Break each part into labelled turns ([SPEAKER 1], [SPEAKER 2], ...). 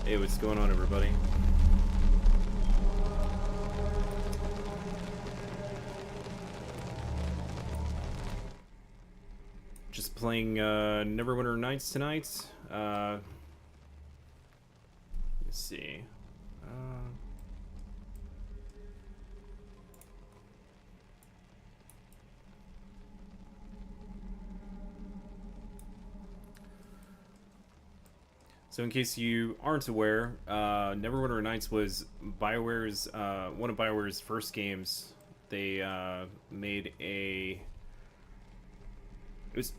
[SPEAKER 1] Hey, what's going on, everybody? Just playing Neverwinter Nights tonight. Let's see. Uh, so, in case you aren't aware, Neverwinter Nights was BioWare's one of BioWare's first games. They made a. It was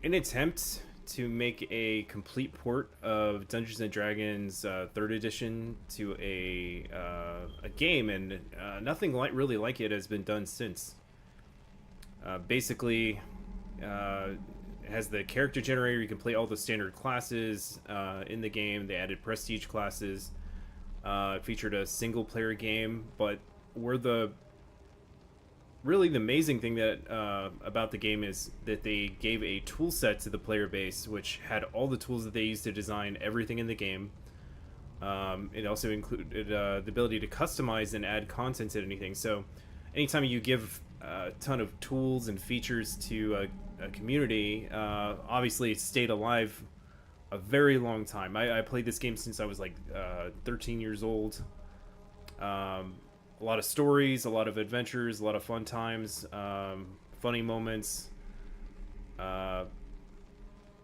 [SPEAKER 1] an attempt to make a complete port of Dungeons and Dragons Third Edition to a game, and nothing really like it has been done since. Basically, it has the character generator. You can play all the standard classes in the game. They added prestige classes. It featured a single player game, but where the amazing thing that about the game is that they gave a tool set to the player base, which had all the tools that they used to design everything in the game. It also included the ability to customize and add content to anything. So, anytime you give a ton of tools and features to a community, obviously it stayed alive a very long time. I played this game since I was like 13 years old. A lot of stories, a lot of adventures, a lot of fun times, funny moments. Yeah,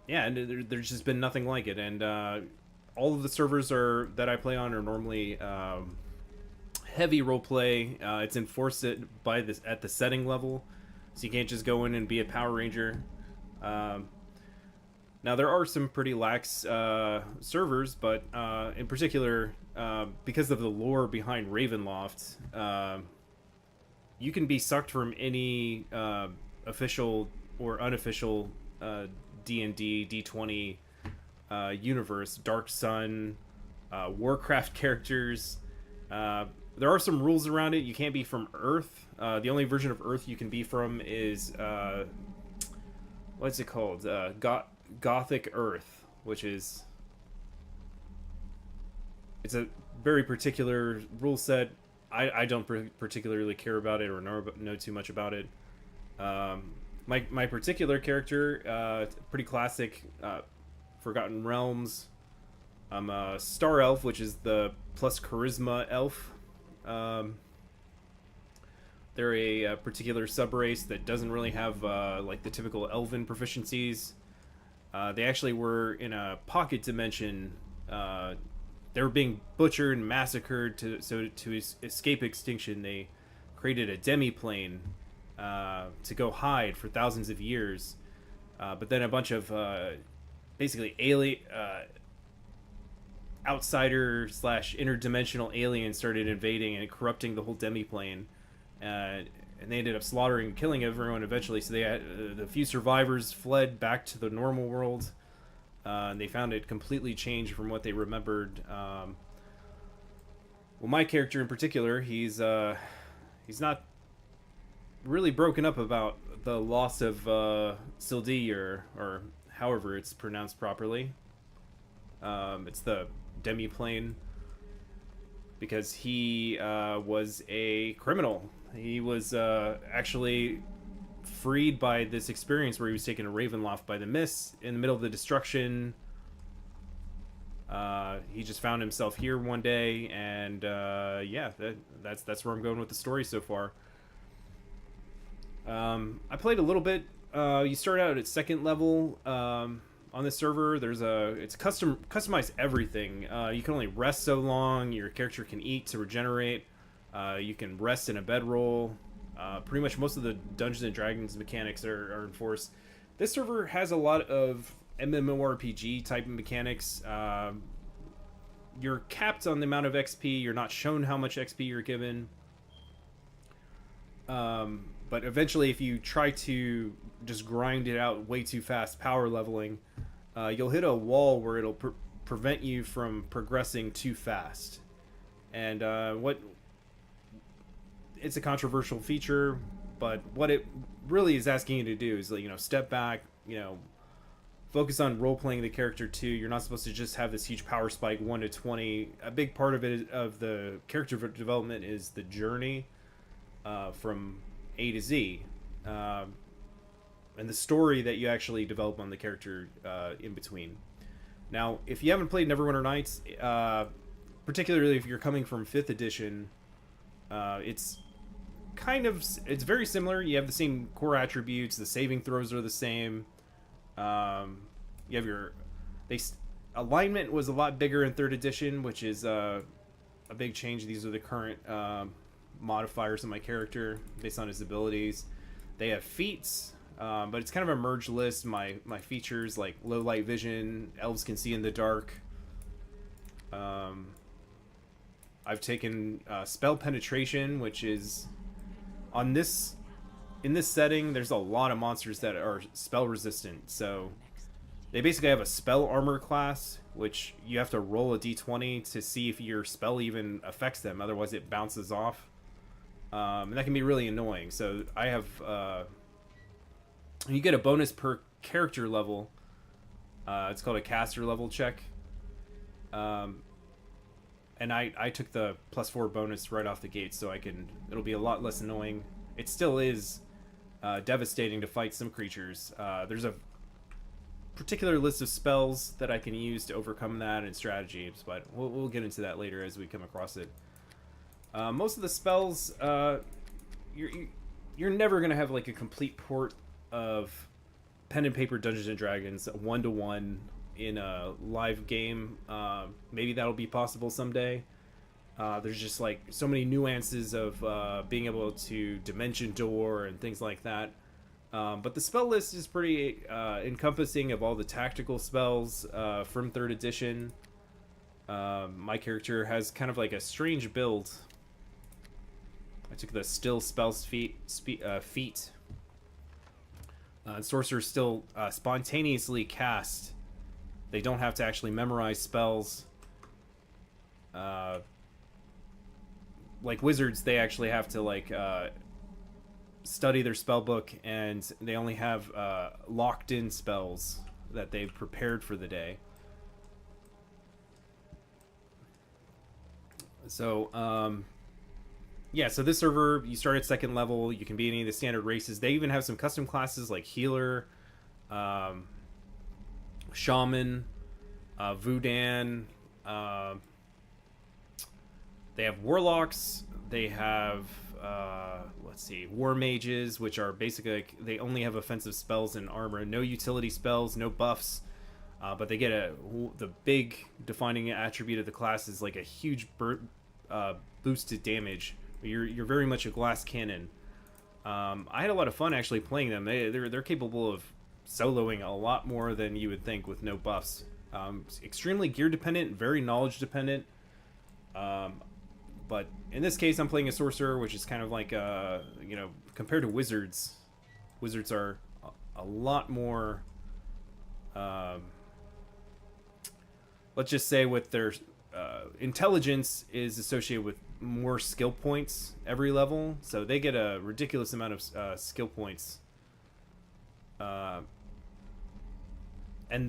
[SPEAKER 1] and there's just been nothing like it. And all of the servers that I play on are normally heavy roleplay. It's enforced by this at the setting level, so you can't just go in and be a Power Ranger. Now there are some pretty lax servers, but in particular, because of the lore behind Ravenloft, you can be sucked from any official or unofficial D&D, D20 universe, Dark Sun, Warcraft characters. There are some rules around it. You can't be from Earth. The only version of Earth you can be from is what's it called? Gothic Earth, which is it's a very particular rule set. I don't particularly care about it or know too much about it. My particular character, pretty classic, Forgotten Realms. I'm a Star Elf, which is the plus Charisma elf. They're a particular subrace that doesn't really have like the typical elven proficiencies. They actually were in a pocket dimension. They were being butchered and massacred to escape extinction. They created a demi-plane to go hide for thousands of years. But then a bunch of basically alien outsider / interdimensional aliens started invading and corrupting the whole demi-plane. And they ended up slaughtering and killing everyone eventually. So the few survivors fled back to the normal world. And they found it completely changed from what they remembered. Well, my character in particular, he's not really broken up about the loss of Sildee, or however it's pronounced properly. It's the demi-plane, because he was a criminal. He was actually freed by this experience where he was taken to Ravenloft by the Mists in the middle of the destruction. He just found himself here one day, and yeah, that's where I'm going with the story so far. I played a little bit. You start out at second level on this server. It's customize everything. You can only rest so long. Your character can eat to regenerate. You can rest in a bedroll. Pretty much most of the Dungeons and Dragons mechanics are enforced. This server has a lot of MMORPG type of mechanics. You're capped on the amount of XP. You're not shown how much XP you're given. But eventually, if you try to just grind it out way too fast, power leveling, you'll hit a wall where it'll prevent you from progressing too fast. And it's a controversial feature, but what it really is asking you to do is, step back, focus on role playing the character too. You're not supposed to just have this huge power spike 1 to 20. A big part of it of the character development is the journey from A to Z, and the story that you actually develop on the character in between. Now, if you haven't played Neverwinter Nights, particularly if you're coming from 5th edition, it's it's very similar. You have the same core attributes. The saving throws are the same. You have your alignment was a lot bigger in 3rd edition, which is a big change. These are the current modifiers of my character based on his abilities. They have feats, but it's kind of a merged list. My features like low light vision, elves can see in the dark. I've taken spell penetration, which is in this setting. There's a lot of monsters that are spell resistant, so they basically have a spell armor class, which you have to roll a d20 to see if your spell even affects them. Otherwise, it bounces off, and that can be really annoying. So I have you get a bonus per character level. It's called a caster level check. And I took the +4 bonus right off the gate, so it'll be a lot less annoying. It still is devastating to fight some creatures. There's a particular list of spells that I can use to overcome that and strategies, but we'll get into that later as we come across it. Most of the spells, you're never gonna have like a complete port of pen and paper Dungeons and Dragons 1-to-1 in a live game. Maybe that'll be possible someday. There's just like so many nuances of being able to dimension door and things like that. But the spell list is pretty encompassing of all the tactical spells from 3rd edition. My character has kind of like a strange build. I took the still spells feat. Sorcerers still spontaneously cast. They don't have to actually memorize spells. Like wizards, they actually have to study their spell book, and they only have locked in spells that they've prepared for the day. So yeah, so this server, you start at 2nd level. You can be any of the standard races. They even have some custom classes like healer, shaman, Vudan. They have warlocks. They have war mages, which are basically like, they only have offensive spells and armor, no utility spells, no buffs, but they get the big defining attribute of the class is like a huge boost to damage. You're very much a glass cannon. I had a lot of fun actually playing them. They're capable of soloing a lot more than you would think with no buffs. Extremely gear dependent, very knowledge dependent. But in this case, I'm playing a sorcerer, which is kind of like compared to wizards. Wizards are a lot more. Let's just say with their intelligence is associated with more skill points every level, so they get a ridiculous amount of skill points. And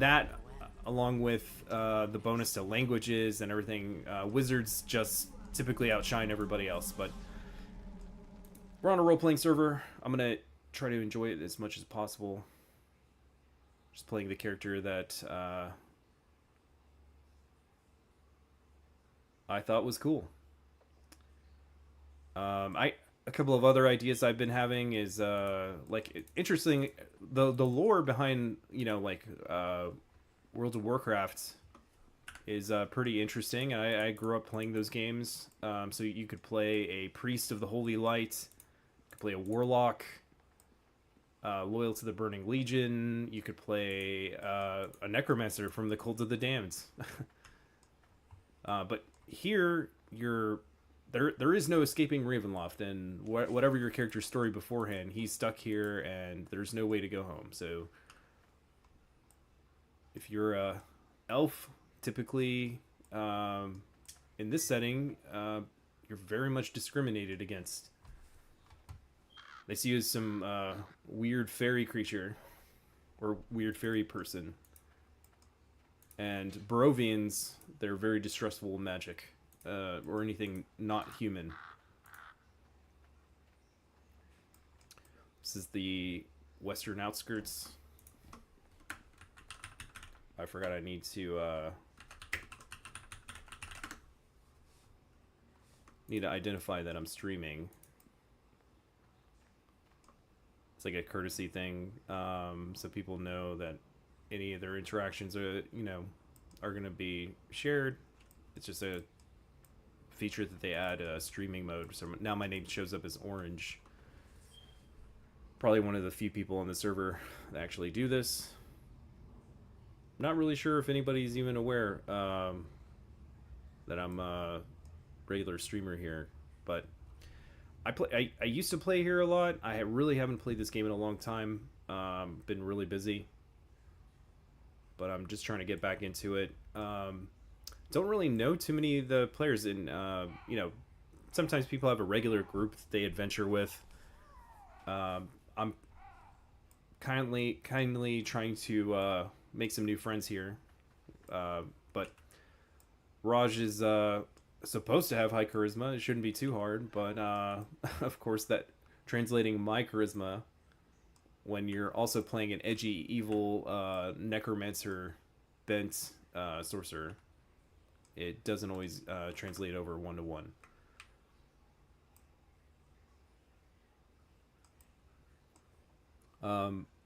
[SPEAKER 1] that, along with the bonus to languages and everything, wizards just typically outshine everybody else. But we're on a role-playing server. I'm gonna try to enjoy it as much as possible. Just playing the character that I thought was cool. A couple of other ideas I've been having is interesting the lore behind World of Warcraft is pretty interesting. I grew up playing those games, so you could play a priest of the Holy Light, you could play a warlock loyal to the Burning Legion, you could play a necromancer from the Cult of the Damned. But here there is no escaping Ravenloft, and whatever your character's story beforehand, he's stuck here and there's no way to go home. So if you're a elf, typically in this setting, you're very much discriminated against. They see you as some weird fairy creature or weird fairy person. And Barovians, they're very distrustful of magic, or anything not human. This is the western outskirts. I forgot I need to identify that I'm streaming. It's like a courtesy thing, so people know that any of their interactions are, are going to be shared. It's just a feature that they add streaming mode. So now my name shows up as orange. Probably one of the few people on the server that actually do this. Not really sure if anybody's even aware that I'm a regular streamer here, but I used to play here a lot. I really haven't played this game in a long time. Been really busy, but I'm just trying to get back into it. Don't really know too many of the players, and sometimes people have a regular group that they adventure with. I'm kindly trying to make some new friends here, but Raj is supposed to have high charisma. It shouldn't be too hard, but of course that translating my charisma when you're also playing an edgy, evil necromancer bent sorcerer, it doesn't always translate over 1-to-1.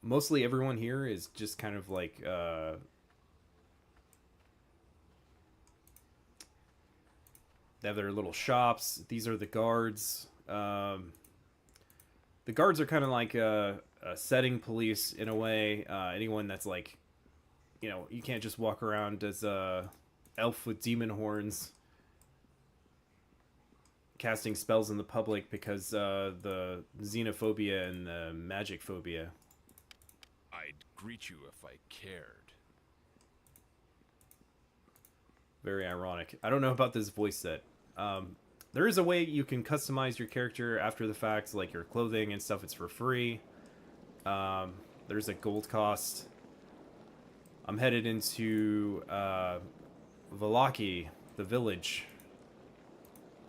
[SPEAKER 1] Mostly everyone here is just kind of like they have their little shops. These are the guards. The guards are kind of like a setting police in a way. Anyone that's like, you can't just walk around as a elf with demon horns casting spells in the public because the xenophobia and the magic phobia.
[SPEAKER 2] I'd greet you if I cared.
[SPEAKER 1] Very ironic. I don't know about this voice set. There is a way you can customize your character after the fact, like your clothing and stuff. It's for free. There's a gold cost. I'm headed into Valaki, the village.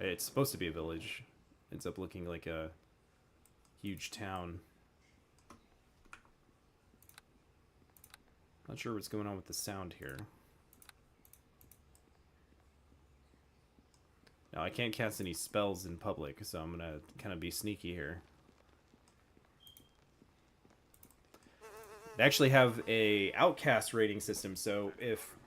[SPEAKER 1] It's supposed to be a village. Ends up looking like a huge town. Not sure what's going on with the sound here. Now, I can't cast any spells in public, so I'm gonna kind of be sneaky here. They actually have a outcast rating system, so if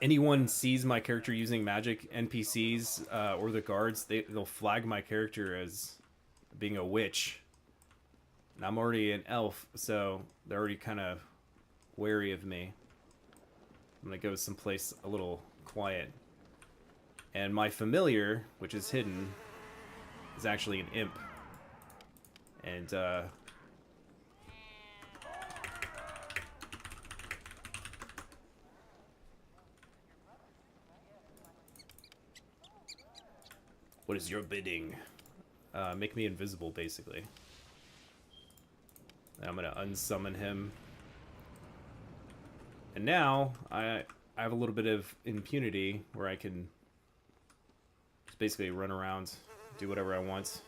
[SPEAKER 1] anyone sees my character using magic, NPCs or the guards, they'll flag my character as being a witch. And I'm already an elf, so they're already kind of wary of me. I'm gonna go someplace a little quiet. And my familiar, which is hidden, is actually an imp. And what is your bidding? Make me invisible, basically. And I'm gonna unsummon him. And now I have a little bit of impunity where I can just basically run around, do whatever I want.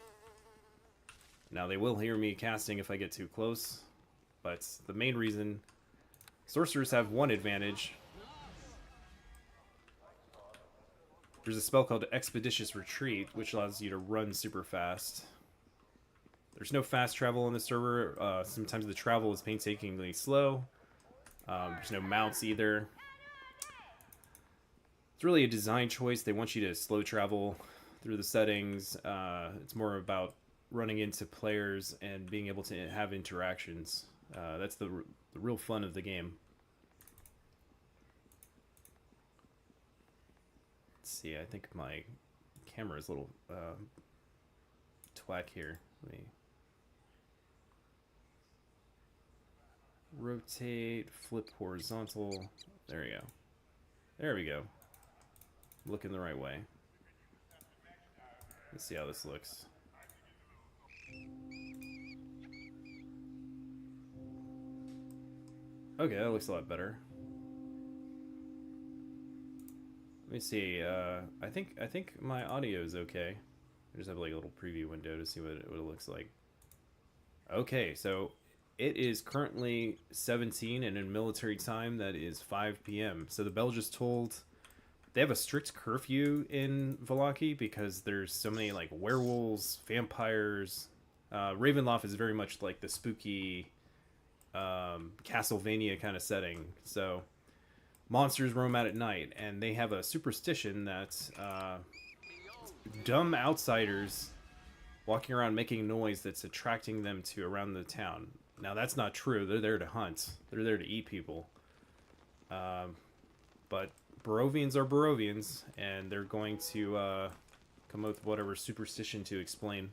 [SPEAKER 1] Now they will hear me casting if I get too close, but the main reason, sorcerers have one advantage. There's a spell called Expeditious Retreat, which allows you to run super fast. There's no fast travel on the server. Sometimes the travel is painstakingly slow. There's no mounts either. It's really a design choice. They want you to slow travel through the settings. It's more about running into players and being able to have interactions. That's the real fun of the game. Let's see, I think my camera is a little twack here. Let me rotate, flip horizontal. There we go. There we go. Looking the right way. Let's see how this looks. Okay, that looks a lot better. me see. I think my audio is okay. I just have like a little preview window to see what it looks like. Okay, so it is currently 17, and in military time that is 5 p.m. So the bell just tolled. They have a strict curfew in Vallaki because there's so many like werewolves, vampires. Ravenloft is very much like the spooky Castlevania kind of setting. So monsters roam out at night, and they have a superstition that dumb outsiders walking around making noise that's attracting them to around the town. Now that's not true. They're there to hunt. They're there to eat people. But Barovians are Barovians, and they're going to come up with whatever superstition to explain.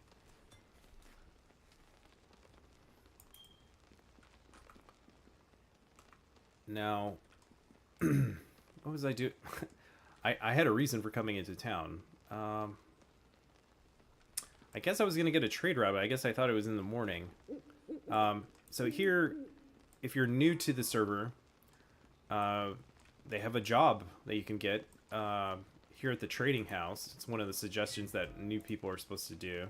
[SPEAKER 1] Now, what was I do? I had a reason for coming into town. I guess I was going to get a trade route, but I guess I thought it was in the morning. So here, if you're new to the server, they have a job that you can get here at the trading house. It's one of the suggestions that new people are supposed to do.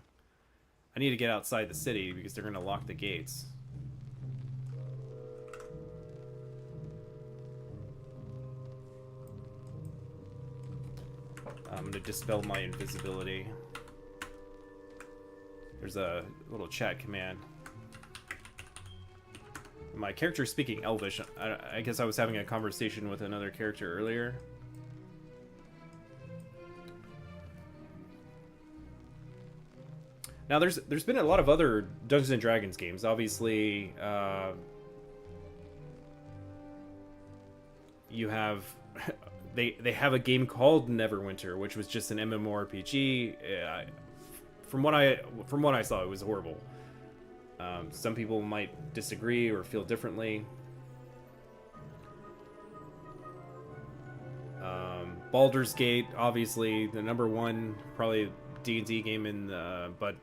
[SPEAKER 1] I need to get outside the city because they're going to lock the gates. I'm going to dispel my invisibility. There's a little chat command. My character is speaking Elvish. I guess I was having a conversation with another character earlier. Now, there's been a lot of other Dungeons and Dragons games. Obviously, you have they have a game called Neverwinter, which was just an MMORPG. From what I saw, it was horrible. Some people might disagree or feel differently. Baldur's Gate, obviously the #1 probably D&D game in the, but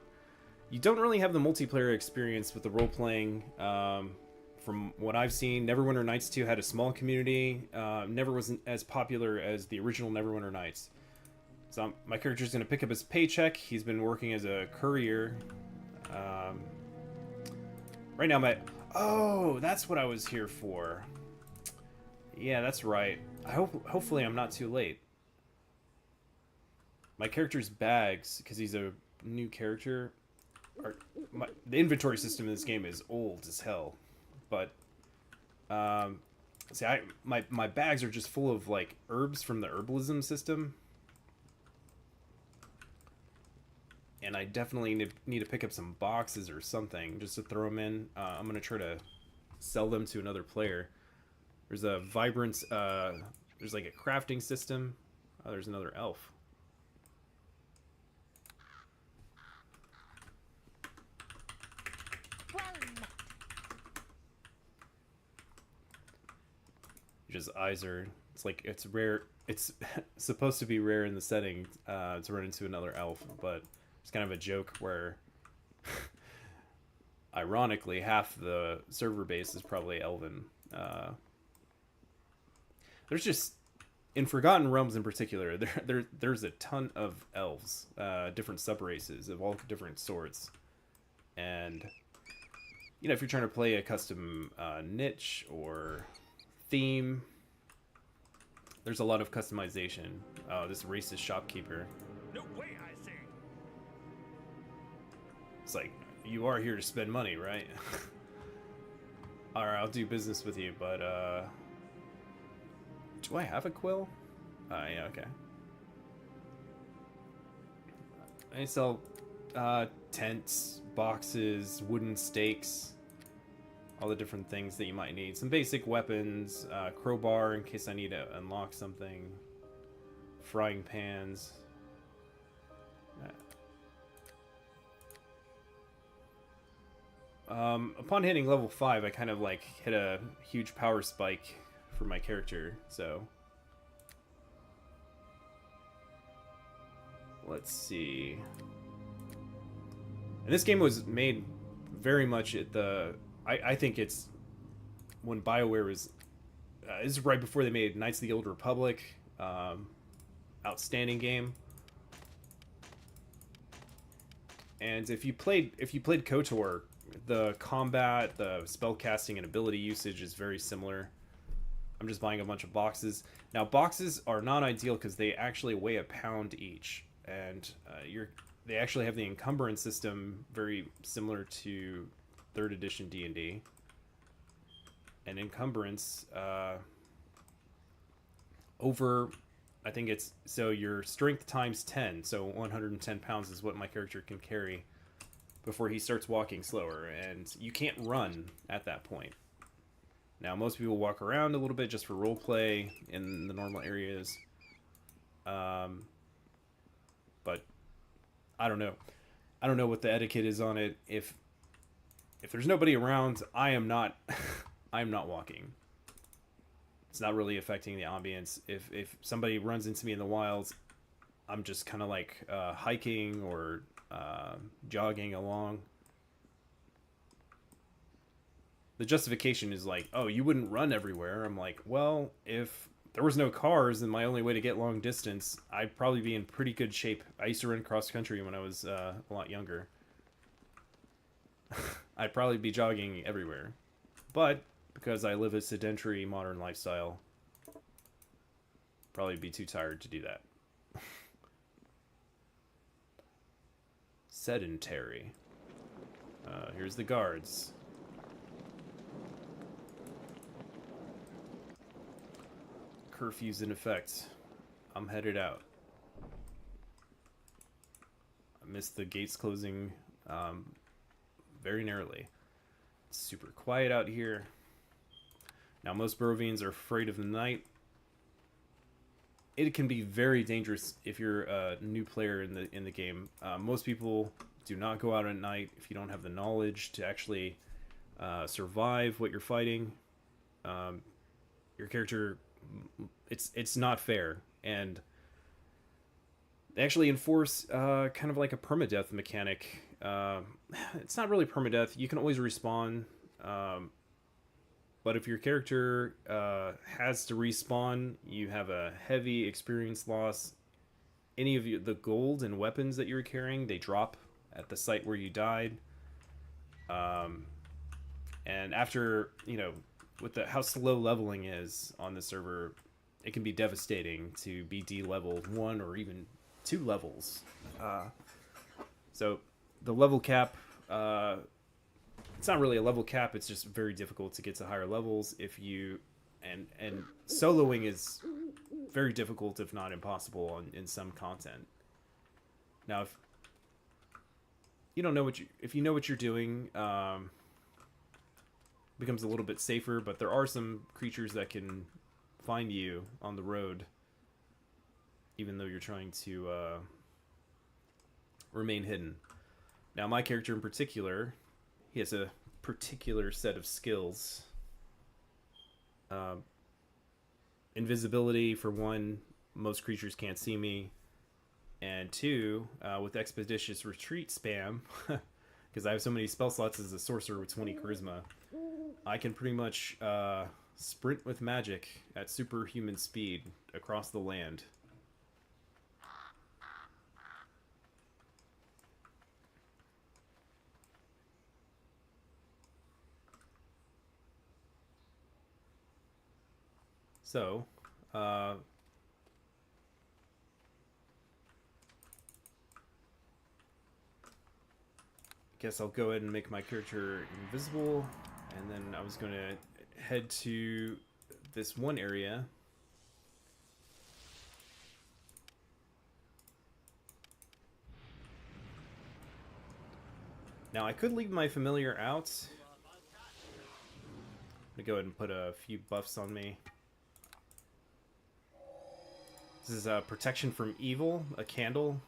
[SPEAKER 1] you don't really have the multiplayer experience with the role-playing. From what I've seen, Neverwinter Nights 2 had a small community. Never wasn't as popular as the original Neverwinter Nights. So my character's going to pick up his paycheck. He's been working as a courier. Right now, oh, that's what I was here for. Yeah, that's right. Hopefully I'm not too late. My character's bags, because he's a new character, the inventory system in this game is old as hell. But see, my bags are just full of like herbs from the herbalism system. And I definitely need to pick up some boxes or something just to throw them in. I'm going to try to sell them to another player. There's a vibrant, there's like a crafting system. Oh, there's another elf. Just Iser. It's like, it's rare. It's supposed to be rare in the setting to run into another elf, but it's kind of a joke where, ironically, half the server base is probably Elven. There's just, in Forgotten Realms in particular, there's a ton of elves, different subraces of all different sorts. And, you know, if you're trying to play a custom niche or theme, there's a lot of customization. Oh, this racist shopkeeper.
[SPEAKER 2] No way, I say.
[SPEAKER 1] It's like, you are here to spend money, right? Alright, I'll do business with you, but, do I have a quill? Yeah, okay. I sell, tents, boxes, wooden stakes, all the different things that you might need. Some basic weapons, crowbar in case I need to unlock something, frying pans. Upon hitting level 5, I kind of like hit a huge power spike for my character, so let's see. And this game was made very much at the, I think it's when BioWare was, this is right before they made Knights of the Old Republic. outstanding game. And if you played KOTOR, the combat, the spell casting, and ability usage is very similar. I'm just buying a bunch of boxes. Now, boxes are not ideal because they actually weigh a pound each, and they actually have the encumbrance system very similar to 3rd edition D&D. And encumbrance over, I think it's, so your strength times 10, so 110 pounds is what my character can carry before he starts walking slower, and you can't run at that point. Now, most people walk around a little bit just for roleplay in the normal areas. But I don't know. I don't know what the etiquette is on it. If there's nobody around, I am not I'm not walking. It's not really affecting the ambience. If somebody runs into me in the wilds, I'm just kind of like hiking or jogging along. The justification is like, oh, you wouldn't run everywhere. I'm like, well, if there was no cars and my only way to get long distance, I'd probably be in pretty good shape. I used to run cross country when I was a lot younger. I'd probably be jogging everywhere. But because I live a sedentary modern lifestyle, probably be too tired to do that. Sedentary. Here's the guards. Curfew's in effect. I'm headed out. I missed the gates closing very narrowly. It's super quiet out here. Now, most Barovians are afraid of the night. It can be very dangerous if you're a new player in the game. Most people do not go out at night if you don't have the knowledge to actually survive what you're fighting. Your character, it's not fair, and they actually enforce kind of like a permadeath mechanic. It's not really permadeath. You can always respawn. But if your character has to respawn, you have a heavy experience loss. Any of the gold and weapons that you're carrying, they drop at the site where you died. And after, with how slow leveling is on the server, it can be devastating to be de-leveled 1 or even 2 levels. So the level cap... it's not really a level cap, it's just very difficult to get to higher levels if you... And soloing is very difficult, if not impossible, in some content. Now, if you don't know if you know what you're doing, it becomes a little bit safer, but there are some creatures that can find you on the road, even though you're trying to remain hidden. Now, my character in particular... He has a particular set of skills. Invisibility, for one, most creatures can't see me. And 2, with Expeditious Retreat spam, because I have so many spell slots as a sorcerer with 20 charisma, I can pretty much sprint with magic at superhuman speed across the land. So, guess I'll go ahead and make my character invisible, and then I was going to head to this one area. Now, I could leave my familiar out. I'm going to go ahead and put a few buffs on me. This is protection from evil, a candle,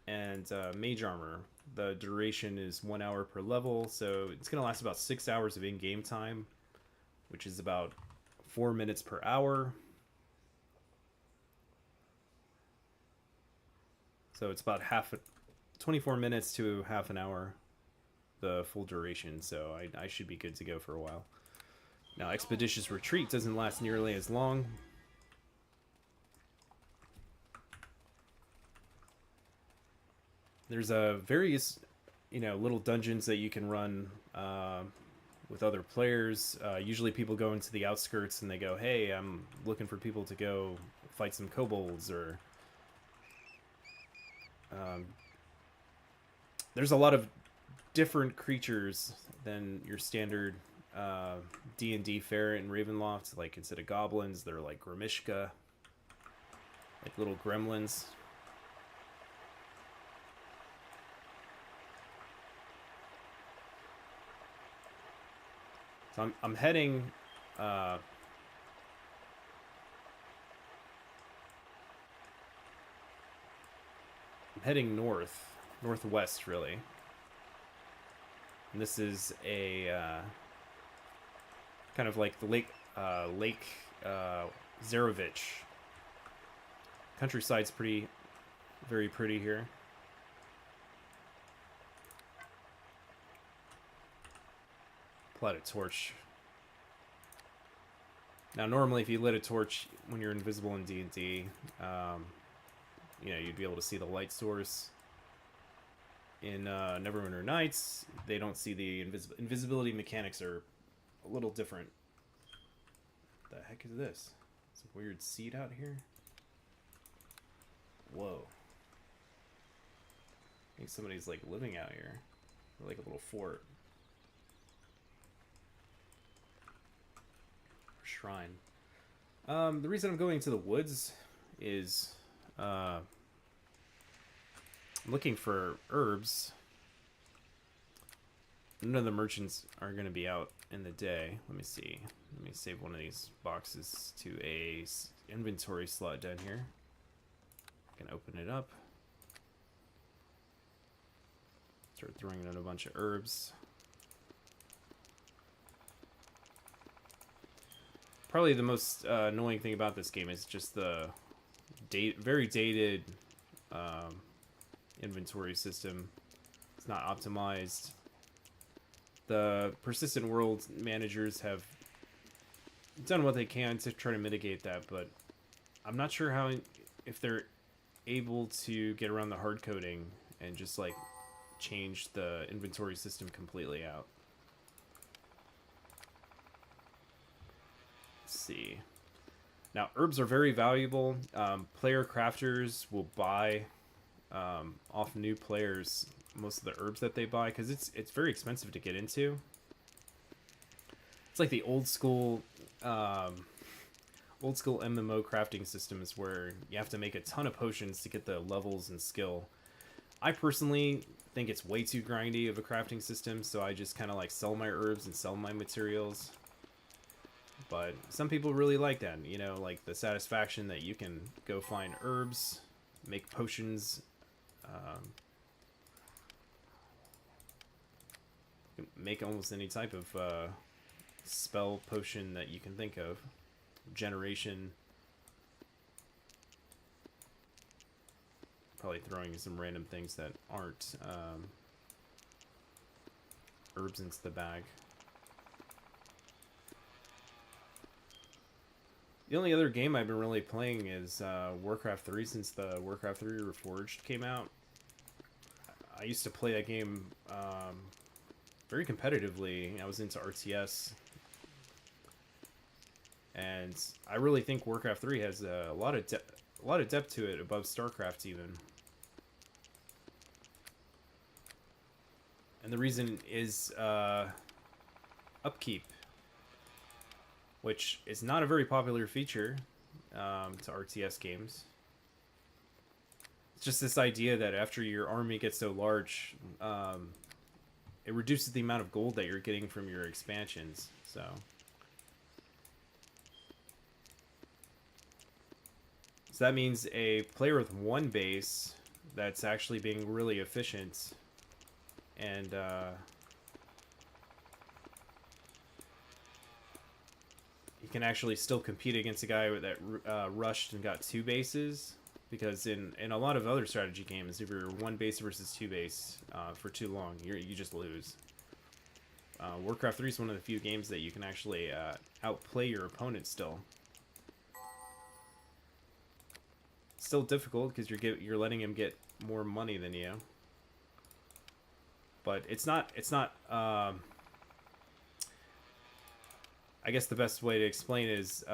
[SPEAKER 1] and mage armor. The duration is 1 hour per level, so it's going to last about 6 hours of in-game time, which is about 4 minutes per hour. So it's about 24 minutes to half an hour, the full duration, so I should be good to go for a while. Now, Expeditious Retreat doesn't last nearly as long. There's various, little dungeons that you can run with other players. Usually people go into the outskirts and they go, hey, I'm looking for people to go fight some kobolds, or there's a lot of different creatures than your standard D&D fare in Ravenloft. Like, instead of goblins, they're like Grimishka, like little gremlins. So I'm heading I'm heading northwest really. And this is a kind of like the Lake Zarovich. Countryside's very pretty here. Light a torch. Now, normally, if you lit a torch when you're invisible in D&D, you'd be able to see the light source. In Neverwinter Nights, they don't see the invisibility mechanics are a little different. What the heck is this? It's a weird seed out here. Whoa. I think somebody's like living out here. Or like a little fort. Shrine. The reason I'm going to the woods is I'm looking for herbs. None of the merchants are going to be out in the day. Let me see. Let me save one of these boxes to a inventory slot down here. I can open it up. Start throwing in a bunch of herbs. Probably the most annoying thing about this game is just the very dated inventory system. It's not optimized. The persistent world managers have done what they can to try to mitigate that, but I'm not sure if they're able to get around the hard coding and just like change the inventory system completely out. See. Now, herbs are very valuable. Player crafters will buy off new players most of the herbs that they buy because it's very expensive to get into. It's like the old school MMO crafting systems where you have to make a ton of potions to get the levels and skill. I personally think it's way too grindy of a crafting system, so I just kind of like sell my herbs and sell my materials. But some people really like that, like the satisfaction that you can go find herbs, make potions, make almost any type of spell potion that you can think of. Generation. Probably throwing some random things that aren't herbs into the bag. The only other game I've been really playing is Warcraft 3 since the Warcraft 3 Reforged came out. I used to play that game very competitively. I was into RTS. And I really think Warcraft 3 has a lot of depth to it, above StarCraft even. And the reason is upkeep, which is not a very popular feature to RTS games. It's just this idea that after your army gets so large, it reduces the amount of gold that you're getting from your expansions. So that means a player with one base that's actually being really efficient and you can actually still compete against a guy that rushed and got two bases, because in a lot of other strategy games, if you're one base versus two base for too long, you just lose. Warcraft 3 is one of the few games that you can actually outplay your opponent still. Still difficult because you're letting him get more money than you. but it's not. I guess the best way to explain is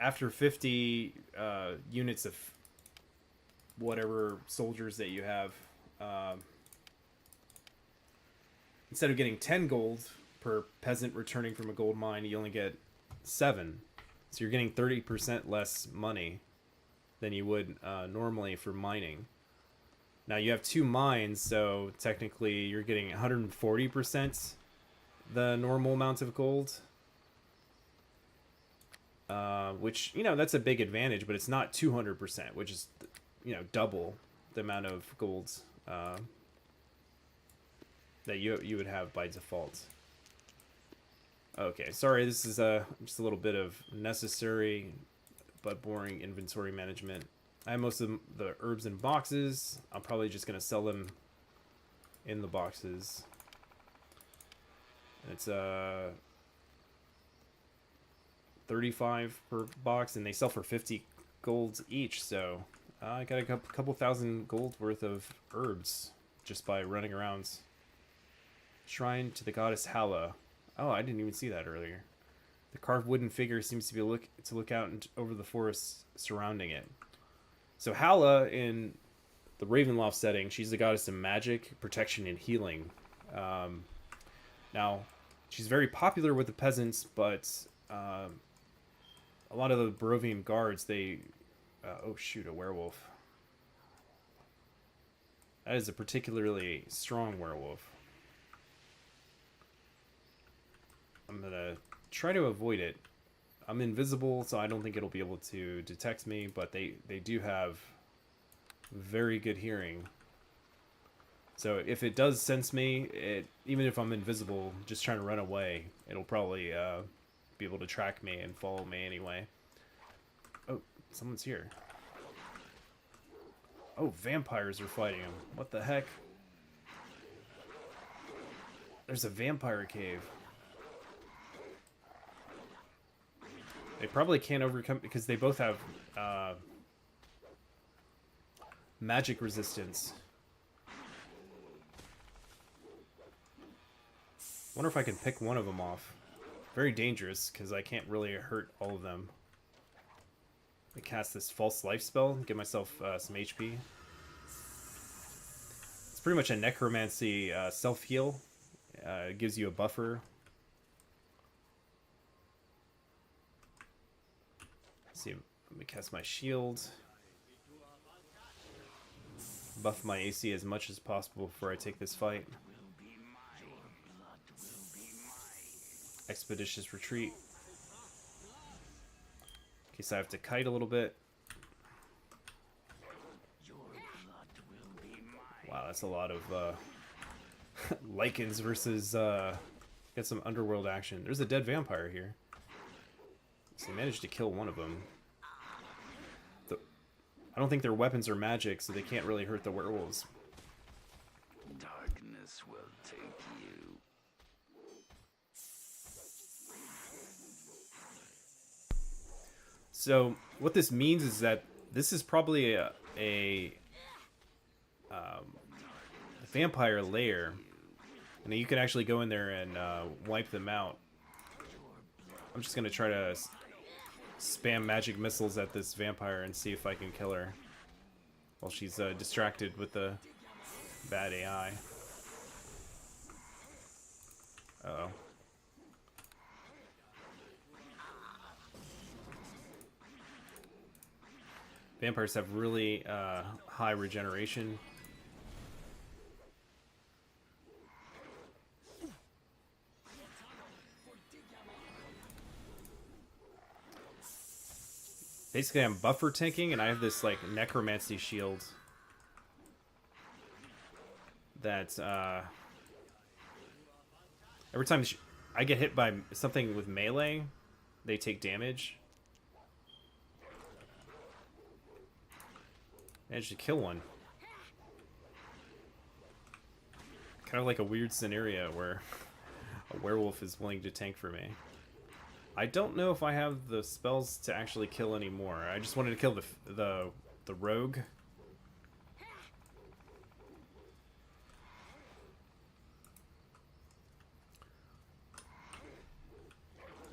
[SPEAKER 1] after 50 units of whatever soldiers that you have, instead of getting 10 gold per peasant returning from a gold mine, you only get 7. So you're getting 30% less money than you would normally for mining. Now you have 2 mines, so technically you're getting 140% the normal amount of gold. Which, you know, that's a big advantage, but it's not 200%, which is, you know, double the amount of gold that you would have by default. Okay, sorry, this is just a little bit of necessary but boring inventory management. I have most of the herbs in boxes. I'm probably just going to sell them in the boxes. And it's 35 per box, and they sell for 50 gold each, so I got a couple thousand gold worth of herbs just by running around. Shrine to the goddess Hala. Oh, I didn't even see that earlier. The carved wooden figure seems to be look out over the forest surrounding it. So Hala, in the Ravenloft setting, she's the goddess of magic, protection, and healing. Now, she's very popular with the peasants, but a lot of the Barovian guards, they... oh shoot, a werewolf. That is a particularly strong werewolf. I'm gonna try to avoid it. I'm invisible, so I don't think it'll be able to detect me, but they do have very good hearing. So if it does sense me, even if I'm invisible, just trying to run away, it'll probably be able to track me and follow me anyway. Oh, someone's here. Oh, vampires are fighting him. What the heck? There's a vampire cave. They probably can't overcome because they both have magic resistance. Wonder if I can pick one of them off. Very dangerous because I can't really hurt all of them. I cast this false life spell, get myself some HP. It's pretty much a necromancy self-heal. It gives you a buffer. Let's see, let me cast my shield. Buff my AC as much as possible before I take this fight. Expeditious retreat. Okay, so I have to kite a little bit. Wow, that's a lot of lichens versus get some underworld action. There's a dead vampire here. So they managed to kill one of them. I don't think their weapons are magic, so they can't really hurt the werewolves.
[SPEAKER 3] Darkness will take you.
[SPEAKER 1] So what this means is that this is probably a vampire lair, and you can actually go in there and wipe them out. I'm just gonna try to spam magic missiles at this vampire and see if I can kill her while she's distracted with the bad AI. Uh-oh. Vampires have really high regeneration. Basically, I'm buffer tanking, and I have this like necromancy shield that every time I get hit by something with melee, they take damage. Managed to kill one. Kind of like a weird scenario where a werewolf is willing to tank for me. I don't know if I have the spells to actually kill anymore. I just wanted to kill the rogue.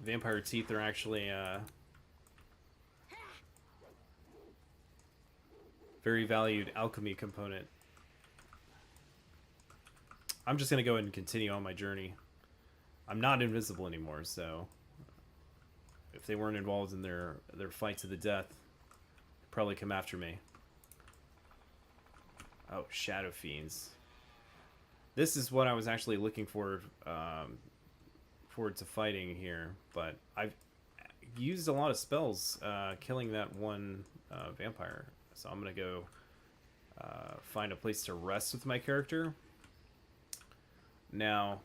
[SPEAKER 1] Vampire teeth are actually very valued alchemy component. I'm just gonna go ahead and continue on my journey. I'm not invisible anymore, so if they weren't involved in their fight to the death, they'd probably come after me. Oh, shadow fiends. This is what I was actually looking forward to fighting here, but I've used a lot of spells killing that one vampire, so I'm gonna go find a place to rest with my character. Now,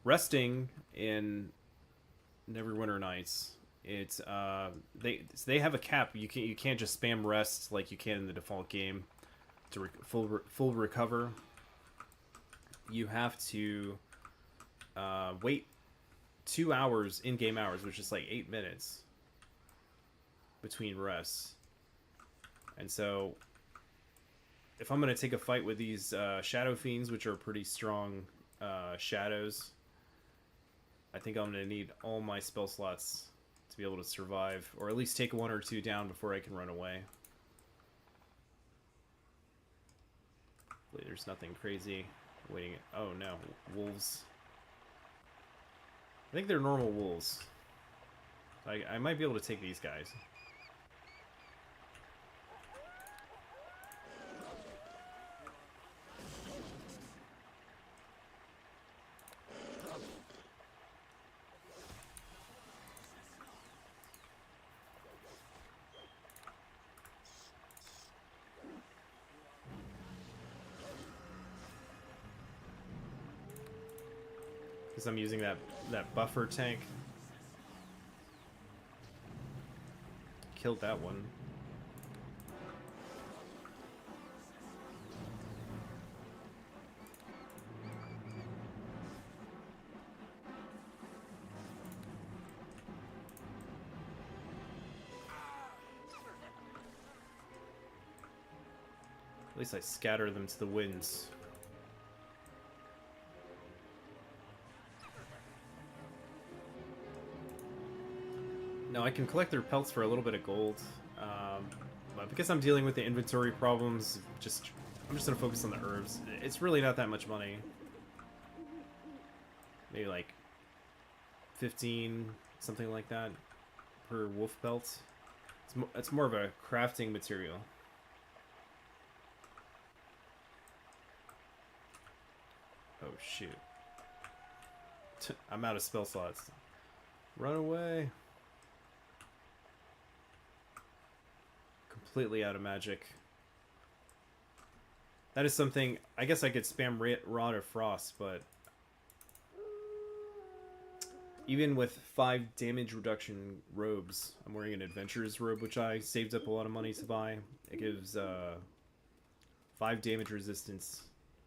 [SPEAKER 1] resting in Neverwinter Nights, it's they have a cap. You can't just spam rest like you can in the default game to full recover. You have to wait 2 hours, in-game hours, which is like 8 minutes between rests. And so, if I'm going to take a fight with these shadow fiends, which are pretty strong shadows, I think I'm going to need all my spell slots to be able to survive, or at least take 1 or 2 down before I can run away. Hopefully there's nothing crazy waiting. Oh no, wolves. I think they're normal wolves. I might be able to take these guys. Because I'm using that buffer tank. Killed that one. At least I scatter them to the winds. No, I can collect their pelts for a little bit of gold, but because I'm dealing with the inventory problems, I'm just gonna focus on the herbs. It's really not that much money. Maybe like 15, something like that, per wolf pelt. It's more of a crafting material. Oh shoot! I'm out of spell slots. Run away! Completely out of magic. That is something, I guess I could spam Rod of Frost, but even with 5 damage reduction robes, I'm wearing an adventurer's robe, which I saved up a lot of money to buy. It gives 5 damage resistance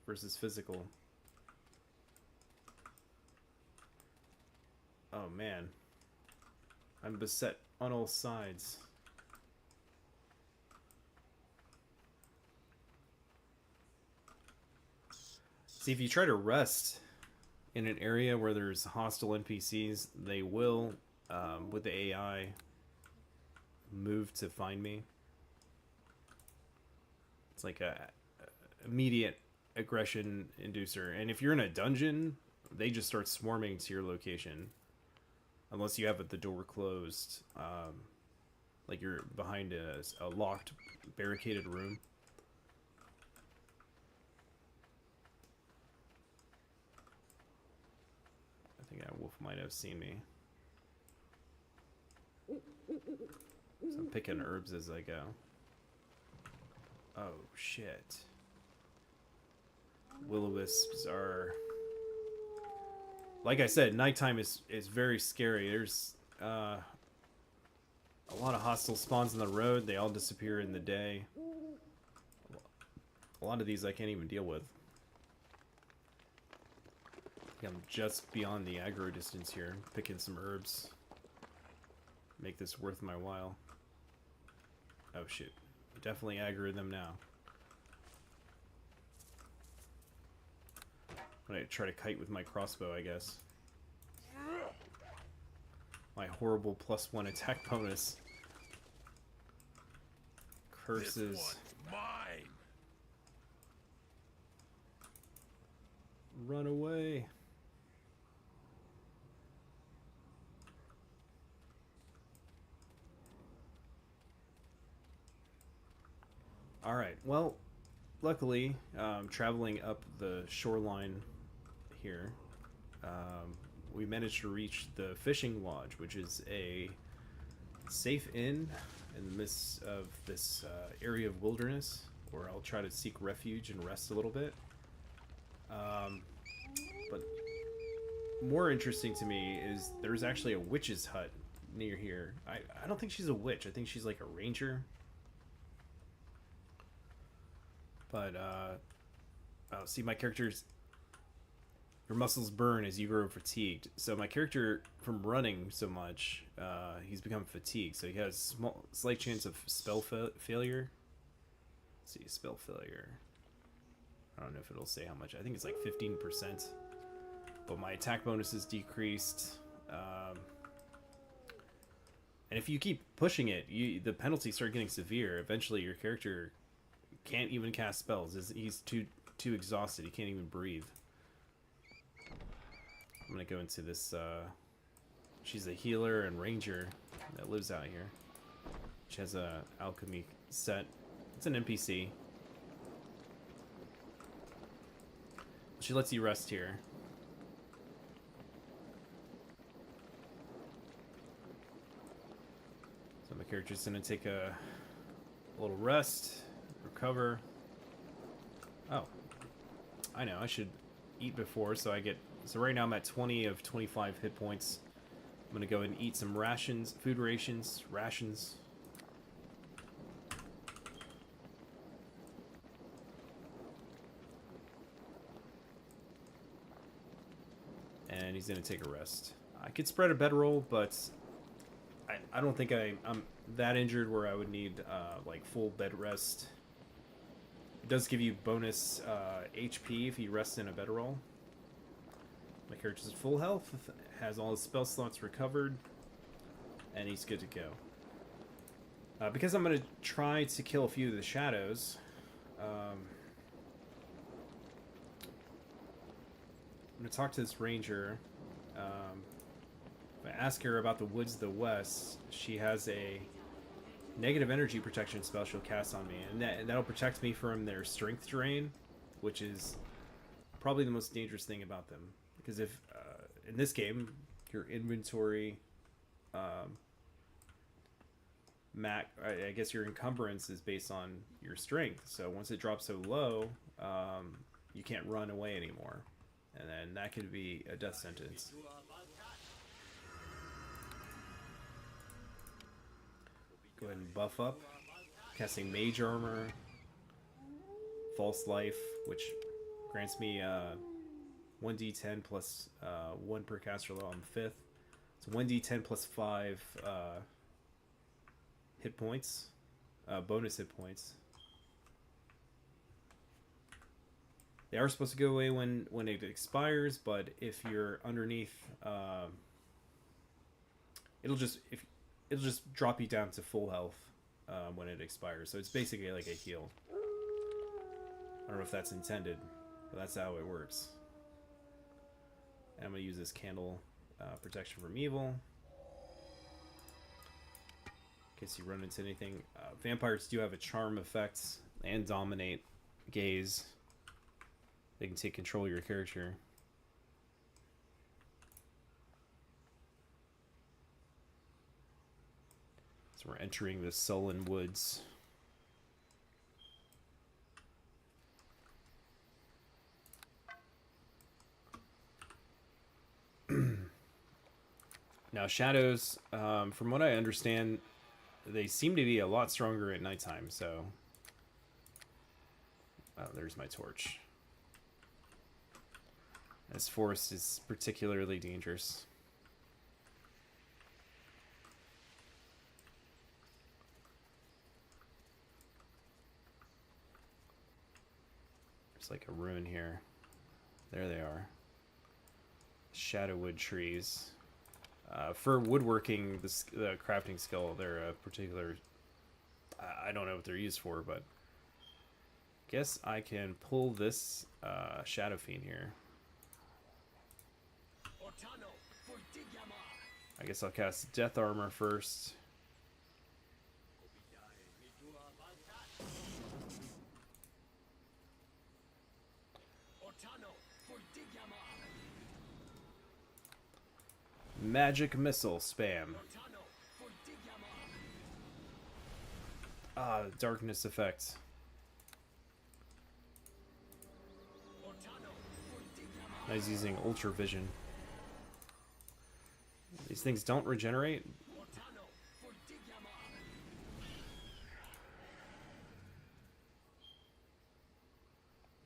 [SPEAKER 1] versus physical. Oh man, I'm beset on all sides. See, if you try to rest in an area where there's hostile NPCs, they will, with the AI, move to find me. It's like a immediate aggression inducer. And if you're in a dungeon, they just start swarming to your location. Unless you have the door closed, like you're behind a locked, barricaded room. I think that wolf might have seen me. So I'm picking herbs as I go. Oh shit. Will-o-wisps are... Like I said, nighttime is very scary. There's a lot of hostile spawns on the road. They all disappear in the day. A lot of these I can't even deal with. I'm just beyond the aggro distance here, picking some herbs. Make this worth my while. Oh shoot. Definitely aggro them now. I'm gonna try to kite with my crossbow, I guess. my horrible +1 attack bonus. Curses.
[SPEAKER 2] This one's mine.
[SPEAKER 1] Run away. Alright, well, luckily, traveling up the shoreline here, we managed to reach the fishing lodge, which is a safe inn in the midst of this area of wilderness, where I'll try to seek refuge and rest a little bit. But more interesting to me is there's actually a witch's hut near here. I don't think she's a witch. I think she's like a ranger. But, oh, see, my character's... Your muscles burn as you grow fatigued. So my character, from running so much, he's become fatigued. So he has slight chance of spell failure. Let's see, spell failure. I don't know if it'll say how much. I think it's like 15%. But my attack bonus is decreased. And if you keep pushing it, the penalties start getting severe. Eventually, your character can't even cast spells. He's too exhausted. He can't even breathe. I'm gonna go into this. She's a healer and ranger that lives out here. She has a alchemy set. It's an NPC. She lets you rest here. So my character's gonna take a little rest, recover. Oh, I know. I should eat before, so I get. So right now I'm at 20 of 25 hit points. I'm gonna go and eat some rations, food rations. And he's gonna take a rest. I could spread a bedroll, but I don't think I'm that injured where I would need like full bed rest. It does give you bonus HP if you rest in a bedroll. My character's at full health, has all his spell slots recovered, and he's good to go. Because I'm going to try to kill a few of the shadows, I'm going to talk to this ranger. If I ask her about the woods of the west, she has a negative energy protection spell she'll cast on me, and that'll protect me from their strength drain, which is probably the most dangerous thing about them. Because if, in this game, your inventory, I guess your encumbrance is based on your strength. So once it drops so low, you can't run away anymore. And then that could be a death sentence. Go ahead and buff up. Casting Mage Armor. False Life, which grants me 1d10 plus 1 per caster level on the 5th. So 1d10 plus 5 hit points. Bonus hit points. They are supposed to go away when it expires, but if you're underneath, it'll just drop you down to full health when it expires. So it's basically like a heal. I don't know if that's intended, but that's how it works. And I'm gonna use this candle protection from evil in case you run into anything. Vampires do have a charm effect and dominate gaze. They can take control of your character. So we're entering the sullen woods. Now shadows, from what I understand, they seem to be a lot stronger at nighttime, so... Oh, there's my torch. This forest is particularly dangerous. There's like a ruin here. There they are. Shadowwood trees. For woodworking, the crafting skill, they're a particular... I don't know what they're used for, but... Guess I can pull this Shadow Fiend here. I guess I'll cast Death Armor first. Magic Missile spam. Ah, darkness effect. I was using Ultra Vision. These things don't regenerate.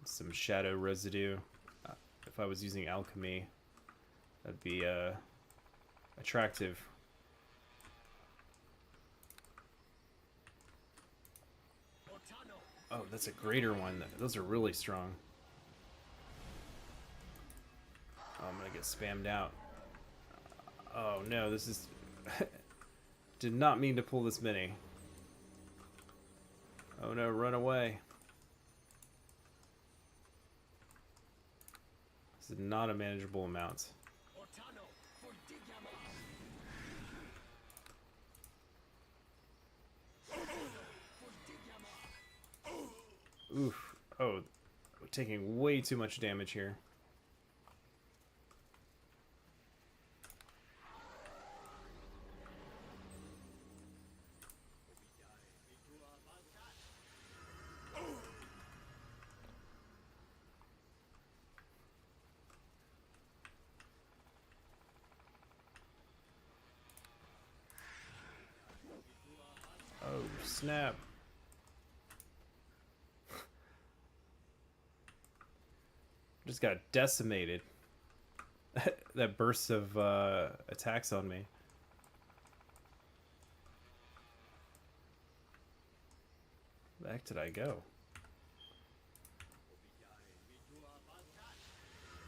[SPEAKER 1] Some shadow residue. If I was using alchemy, that'd be attractive. Oh, that's a greater one. Those are really strong. Oh, I'm gonna get spammed out. Oh no, this is... Did not mean to pull this many. Oh no, run away. This is not a manageable amount. Oof. Oh, we're taking way too much damage here. Oh, snap. Just got decimated. That burst of attacks on me. Where the heck did I go?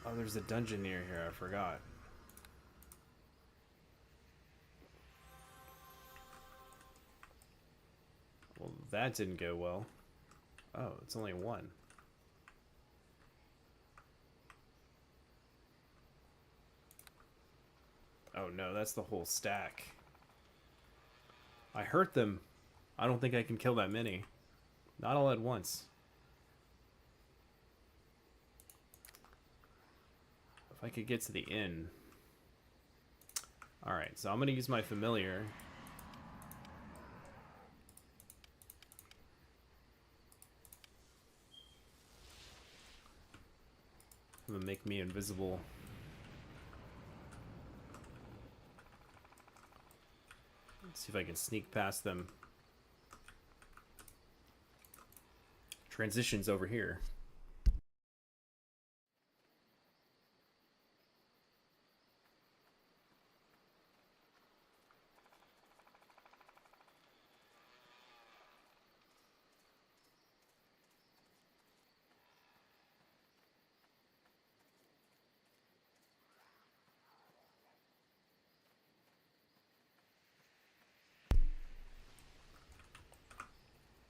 [SPEAKER 1] Oh, there's a dungeon near here. I forgot. Well, that didn't go well. Oh, it's only one. Oh no, that's the whole stack. I hurt them. I don't think I can kill that many. Not all at once. If I could get to the inn. Alright, so I'm going to use my familiar. I'm going to make me invisible. Let's see if I can sneak past them. Transitions over here.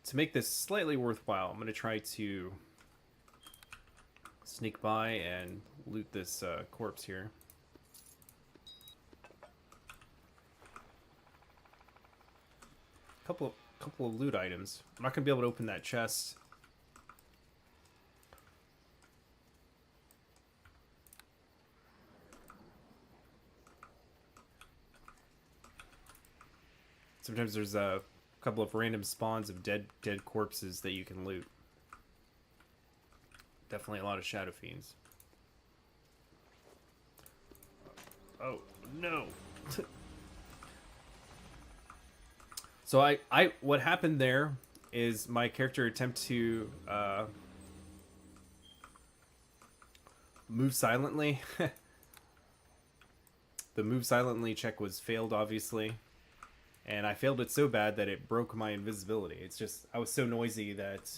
[SPEAKER 1] To make this slightly worthwhile, I'm going to try to sneak by and loot this corpse here. Couple of loot items. I'm not going to be able to open that chest. Sometimes there's a couple of random spawns of dead corpses that you can loot. Definitely a lot of shadow fiends. Oh no. So I what happened there is my character attempted to move silently. The move silently check was failed, obviously. And I failed it so bad that it broke my invisibility. It's just, I was so noisy that...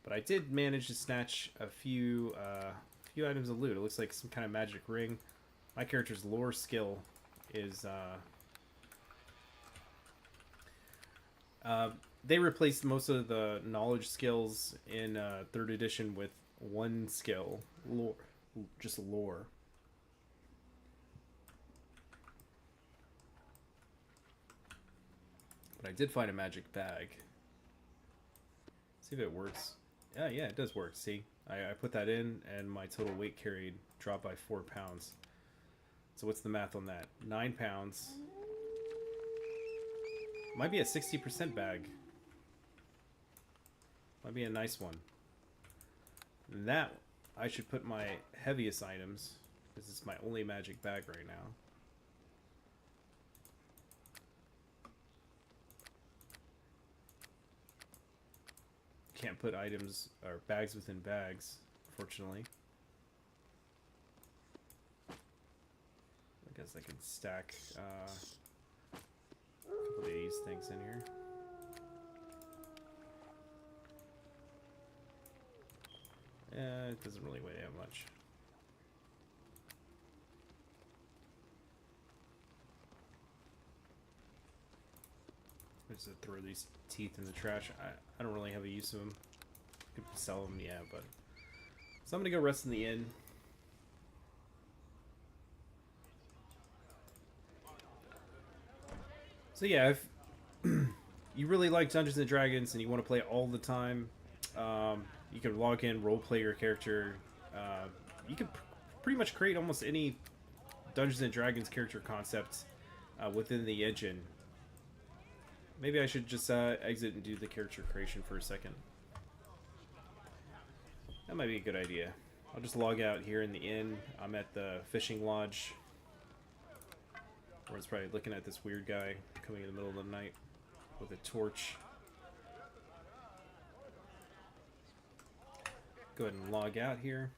[SPEAKER 1] But I did manage to snatch a few items of loot. It looks like some kind of magic ring. My character's lore skill is they replaced most of the knowledge skills in 3rd edition with one skill, lore, just lore. But I did find a magic bag. See if it works. Yeah, it does work. See, I put that in, and my total weight carried dropped by 4 pounds. So what's the math on that? 9 pounds. Might be a 60% bag. Might be a nice one. And that, I should put my heaviest items, because it's my only magic bag right now. Can't put items or bags within bags, unfortunately. I guess I can stack a couple of these things in here. It doesn't really weigh that much. I just throw these teeth in the trash. I don't really have a use of them. Could sell them, yeah, but... So I'm gonna go rest in the inn. So yeah, if you really like Dungeons & Dragons and you want to play all the time, you can log in, roleplay your character. You can pretty much create almost any Dungeons & Dragons character concept within the engine. Maybe I should just exit and do the character creation for a second. That might be a good idea. I'll just log out here in the inn. I'm at the fishing lodge. Everyone's probably looking at this weird guy coming in the middle of the night with a torch. Go ahead and log out here.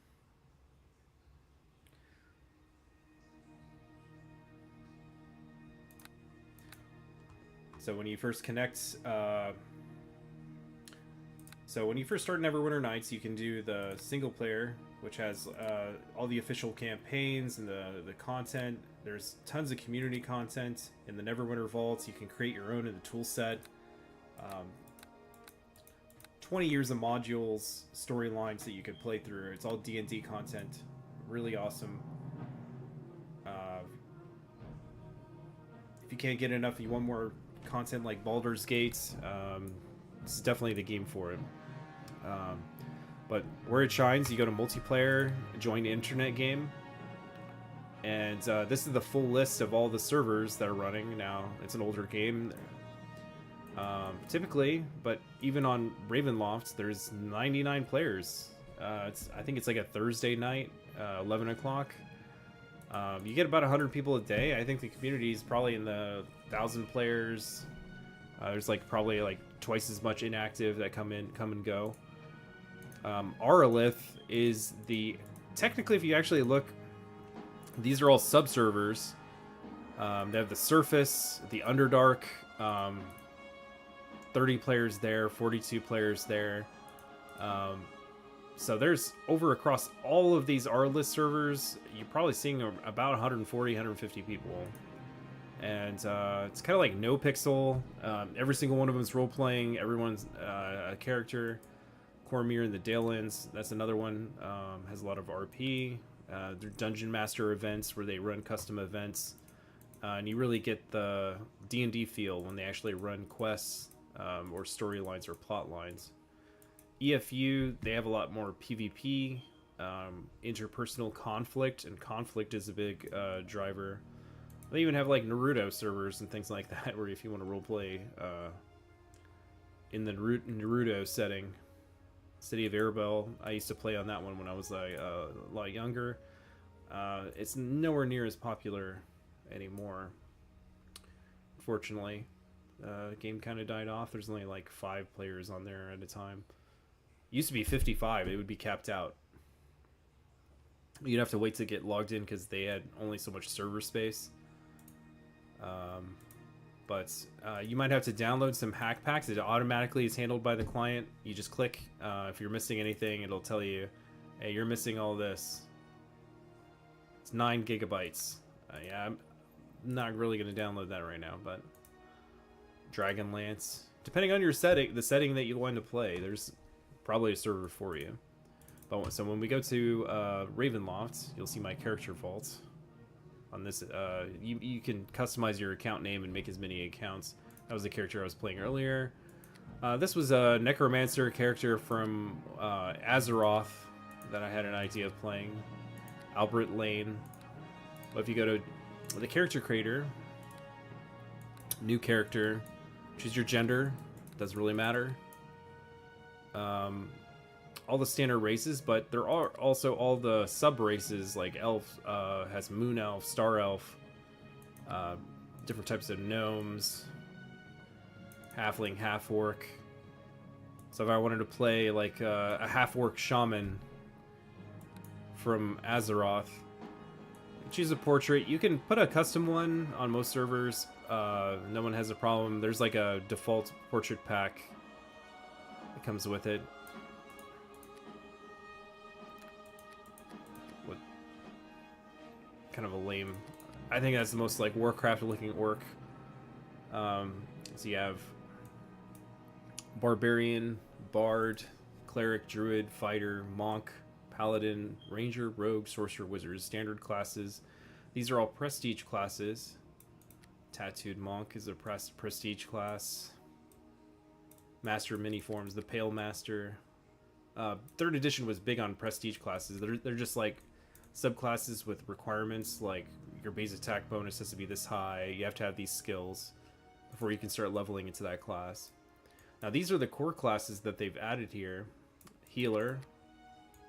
[SPEAKER 1] So when you first connect, so when you first start Neverwinter Nights, you can do the single player, which has all the official campaigns and the content. There's tons of community content in the Neverwinter Vaults. You can create your own in the tool set. 20 years of modules, storylines that you could play through. It's all D&D content. Really awesome. If you can't get enough, you want more content like Baldur's Gate, this is definitely the game for it. But where it shines, you go to multiplayer, join the internet game, and this is the full list of all the servers that are running now. It's an older game, typically, but even on Ravenloft, there's 99 players. I think it's like a Thursday night, 11 o'clock. You get about 100 people a day. I think the community is probably in the 1,000 players. There's like probably like twice as much inactive that come and go. Auralith is technically, if you actually look, these are all subservers. They have the Surface, the Underdark, 30 players there, 42 players there. So there's across all of these Auralith servers, you're probably seeing about 140, 150 people. And it's kind of like No Pixel. Every single one of them is role-playing. Everyone's a character. Cormyr and the Dalelands, that's another one. Has a lot of RP. They're Dungeon Master events where they run custom events. And you really get the D&D feel when they actually run quests or storylines or plot lines. EFU, they have a lot more PvP, interpersonal conflict, and conflict is a big driver. They even have like Naruto servers and things like that, where if you want to roleplay in the Naruto setting. City of Erebel, I used to play on that one when I was like a lot younger. It's nowhere near as popular anymore, unfortunately. The game kind of died off. There's only like 5 players on there at a time. It used to be 55. It would be capped out. You'd have to wait to get logged in because they had only so much server space. But you might have to download some hack packs. It automatically is handled by the client. You just click. If you're missing anything, it'll tell you, hey, you're missing all this. It's 9 gigabytes. Yeah, I'm not really going to download that right now, but Dragonlance. Depending on your setting, the setting that you want to play, there's probably a server for you. But so when we go to Ravenloft, you'll see my character vault. On this, you can customize your account name and make as many accounts. That was the character I was playing earlier. This was a necromancer character from Azeroth that I had an idea of playing. Albert Lane. But if you go to the character creator, new character, choose your gender, doesn't really matter. All the standard races, but there are also all the sub races, like elf, has moon elf, star elf, different types of gnomes, halfling, half orc. So if I wanted to play like a half orc shaman from Azeroth, choose a portrait. You can put a custom one on most servers. No one has a problem. There's like a default portrait pack that comes with it. What kind of a lame... I think that's the most like Warcraft looking orc. So you have Barbarian, Bard, Cleric, Druid, Fighter, Monk, Paladin, Ranger, Rogue, Sorcerer, Wizard, standard classes. These are all prestige classes. Tattooed Monk is a prestige class. Master of Many Forms, the Pale Master. 3rd edition was big on prestige classes. They're just like subclasses with requirements, like your base attack bonus has to be this high. You have to have these skills before you can start leveling into that class. Now these are the core classes that they've added here. Healer,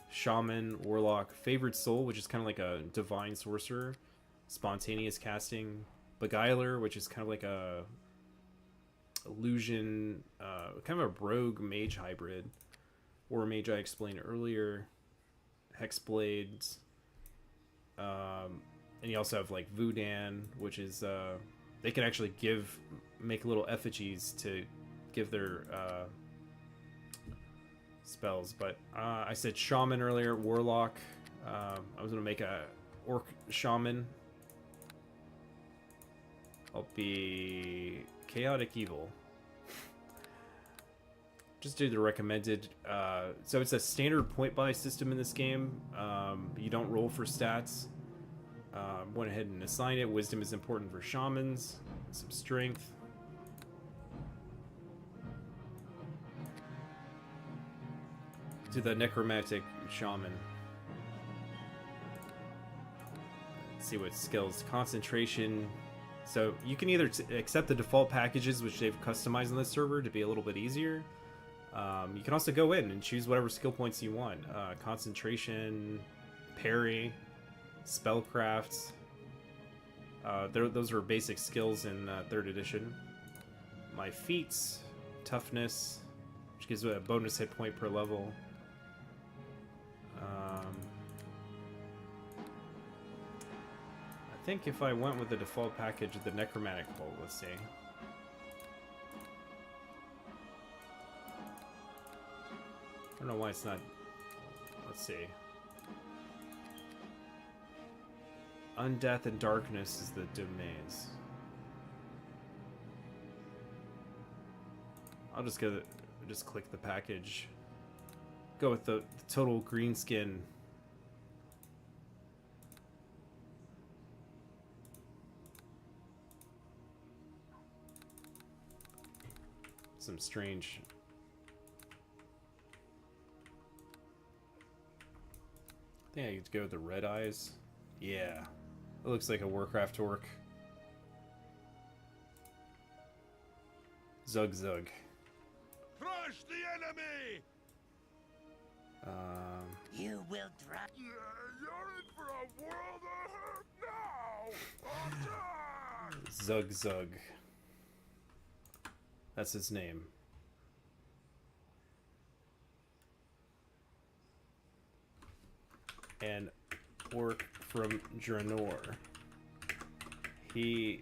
[SPEAKER 1] Shaman, Warlock, Favored Soul, which is kind of like a Divine Sorcerer, Spontaneous Casting, Beguiler, which is kind of like a Illusion, kind of a Rogue Mage hybrid, War Mage I explained earlier, Hexblades, and you also have like Vudan, which is, they can actually make little effigies to give their spells. But I said Shaman earlier, Warlock. I was going to make a Orc Shaman. I'll be Chaotic Evil. Just do the recommended. So it's a standard point buy system in this game. You don't roll for stats. Went ahead and assign it. Wisdom is important for shamans. Some strength. To the necromantic shaman. Let's see what skills. Concentration. So you can either accept the default packages, which they've customized on this server to be a little bit easier. You can also go in and choose whatever skill points you want. Concentration, parry, spellcraft. Those are basic skills in 3rd edition. My feats, toughness, which gives a bonus hit point per level. I think if I went with the default package of the necromantic bolt, let's see. I don't know why it's not. Let's see. Undeath and Darkness is the domains. I'll just go. Just click the package. Go with the total green skin. Some strange. I think I could go with the red eyes. Yeah. It looks like a Warcraft orc. Zug Zug.
[SPEAKER 2] Crush the enemy!
[SPEAKER 3] You will drop.
[SPEAKER 2] You're in for a world of hurt now! Attack!
[SPEAKER 1] Zug Zug. That's his name. And orc from Draenor. He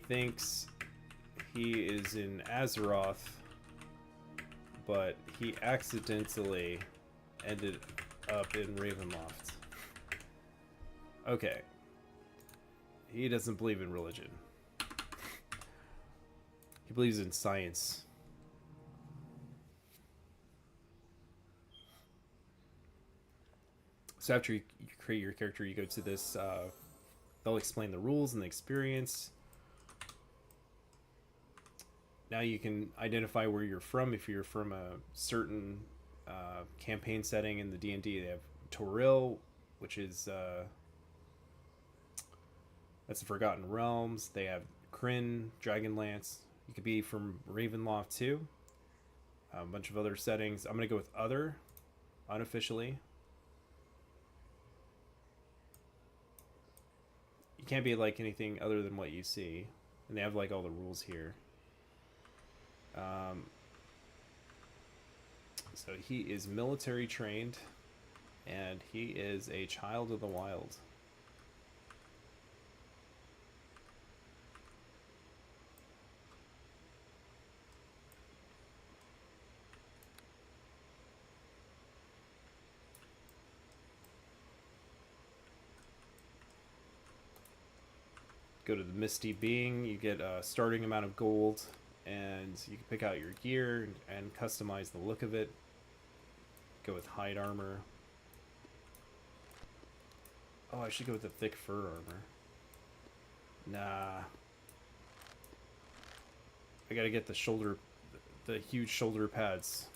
[SPEAKER 1] thinks he is in Azeroth, but he accidentally ended up in Ravenloft. Okay. He doesn't believe in religion. He believes in science. So after you create your character, you go to this, they'll explain the rules and the experience. Now you can identify where you're from. If you're from a certain campaign setting in the D&D, they have Toril, which is that's the Forgotten Realms. They have Kryn, Dragonlance. You could be from Ravenloft too. A bunch of other settings. I'm gonna go with other, unofficially. You can't be like anything other than what you see, and they have like all the rules here. So he is military trained, and he is a child of the wild. Go to the Misty Being, you get a starting amount of gold, and you can pick out your gear and customize the look of it. Go with hide armor. Oh, I should go with the thick fur armor. Nah. I gotta get the huge shoulder pads.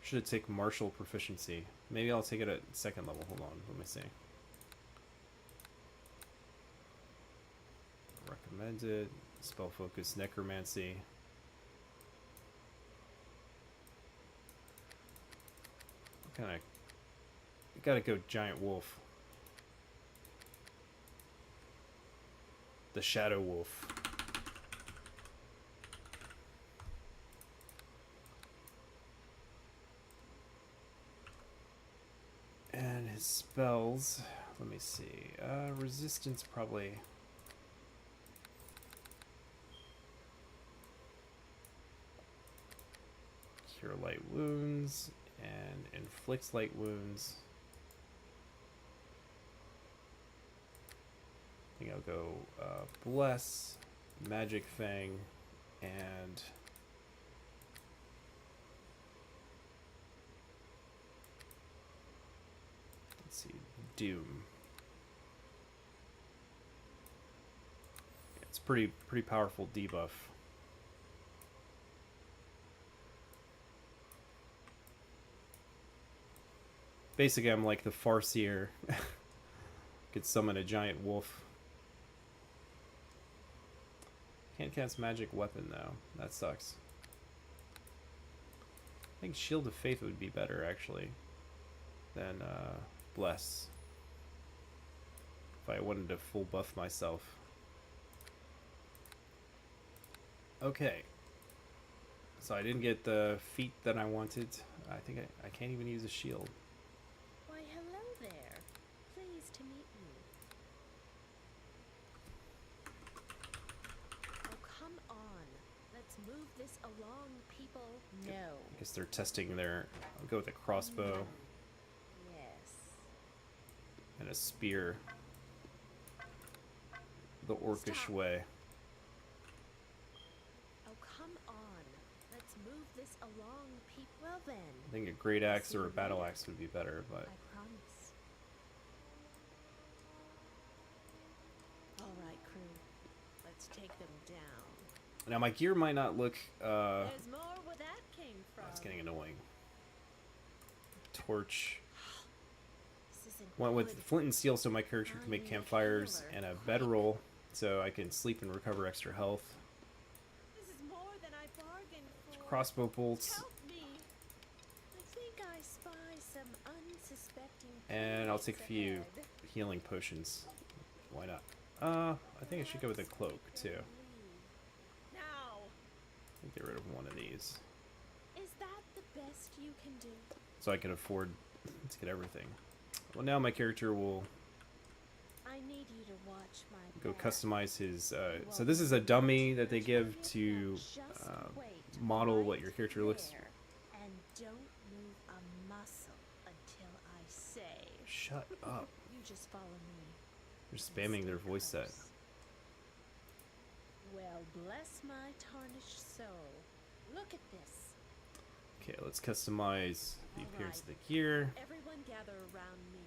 [SPEAKER 1] Should take martial proficiency. Maybe I'll take it at second level. Hold on, let me see. Recommended. Spell focus, necromancy. Kinda you gotta go giant wolf. The shadow wolf. And his spells, let me see. Resistance probably. Cure light wounds and inflicts light wounds. I think I'll go bless, magic fang, and let's see, doom. It's pretty powerful debuff. Basically, I'm like the Farseer. Could summon a giant wolf. Can't cast magic weapon though. That sucks. I think Shield of Faith would be better actually than Bless. If I wanted to full buff myself. Okay. So I didn't get the feat that I wanted. I think I can't even use a shield.
[SPEAKER 4] Why, hello there. Pleased to meet you. Oh, come on. Let's move this along, people. No.
[SPEAKER 1] I guess they're testing their... I'll go with a crossbow.
[SPEAKER 4] Yes.
[SPEAKER 1] And a spear. The orcish
[SPEAKER 4] Stop.
[SPEAKER 1] way.
[SPEAKER 4] Oh, come on. Let's move this along, people. Well then.
[SPEAKER 1] I think a great axe or a battle axe would be better, but...
[SPEAKER 4] I promise. All right, crew. Let's take them down.
[SPEAKER 1] Now my gear might not look...
[SPEAKER 4] There's more where that came from.
[SPEAKER 1] That's getting annoying. Torch.
[SPEAKER 4] This isn't
[SPEAKER 1] Went with
[SPEAKER 4] good.
[SPEAKER 1] flint and steel so my character can make campfires, and a bedroll so I can sleep and recover extra health.
[SPEAKER 4] This is more than I bargained for.
[SPEAKER 1] Crossbow bolts.
[SPEAKER 4] Help me. I think I spy some unsuspecting
[SPEAKER 1] And I'll take a
[SPEAKER 4] threats
[SPEAKER 1] few
[SPEAKER 4] ahead.
[SPEAKER 1] healing potions. Why not? I think I should go with a cloak too.
[SPEAKER 4] Now,
[SPEAKER 1] Get rid of one of these
[SPEAKER 4] is that the best you can do?
[SPEAKER 1] so I can afford to get everything. Well, now my character will
[SPEAKER 4] I need you to watch my
[SPEAKER 1] Go
[SPEAKER 4] back.
[SPEAKER 1] customize his. So this is a dummy that they give to model what your character looks.
[SPEAKER 4] And don't move a muscle until I say.
[SPEAKER 1] Shut up!
[SPEAKER 4] You just follow me.
[SPEAKER 1] They're spamming their voice set.
[SPEAKER 4] Well, bless my tarnished soul. Look at this.
[SPEAKER 1] Okay, let's customize the
[SPEAKER 4] All
[SPEAKER 1] appearance of
[SPEAKER 4] right.
[SPEAKER 1] the gear.
[SPEAKER 4] Everyone gather around me.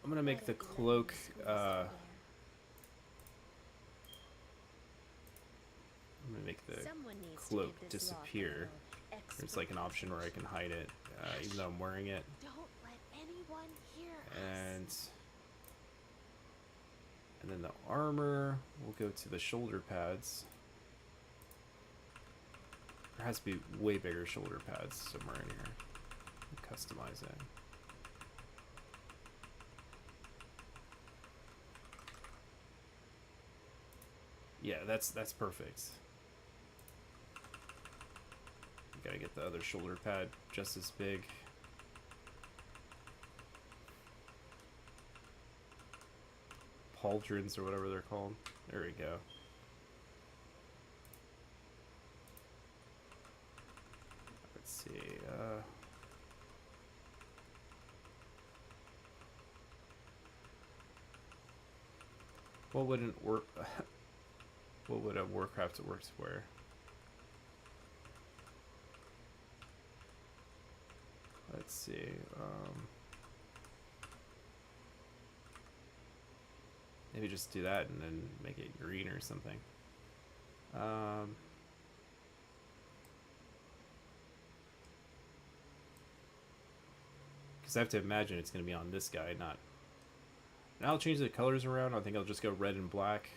[SPEAKER 1] I'm gonna make
[SPEAKER 4] Why
[SPEAKER 1] the
[SPEAKER 4] don't you let
[SPEAKER 1] cloak.
[SPEAKER 4] me squeeze through there?
[SPEAKER 1] I'm gonna make the
[SPEAKER 4] Someone needs to
[SPEAKER 1] cloak
[SPEAKER 4] give this lock a
[SPEAKER 1] disappear.
[SPEAKER 4] little
[SPEAKER 1] There's like an option where I can hide it, even though I'm wearing it.
[SPEAKER 4] Don't let anyone hear
[SPEAKER 1] And
[SPEAKER 4] us.
[SPEAKER 1] then the armor, we'll go to the shoulder pads. There has to be way bigger shoulder pads somewhere in here. Customize it. Yeah, that's perfect. You gotta get the other shoulder pad just as big. Pauldrons or whatever they're called. There we go. Let's see. What wouldn't work? What would a Warcraft Works wear? Let's see. Maybe just do that and then make it green or something. Because I have to imagine it's going to be on this guy, not... And I'll change the colors around. I think I'll just go red and black.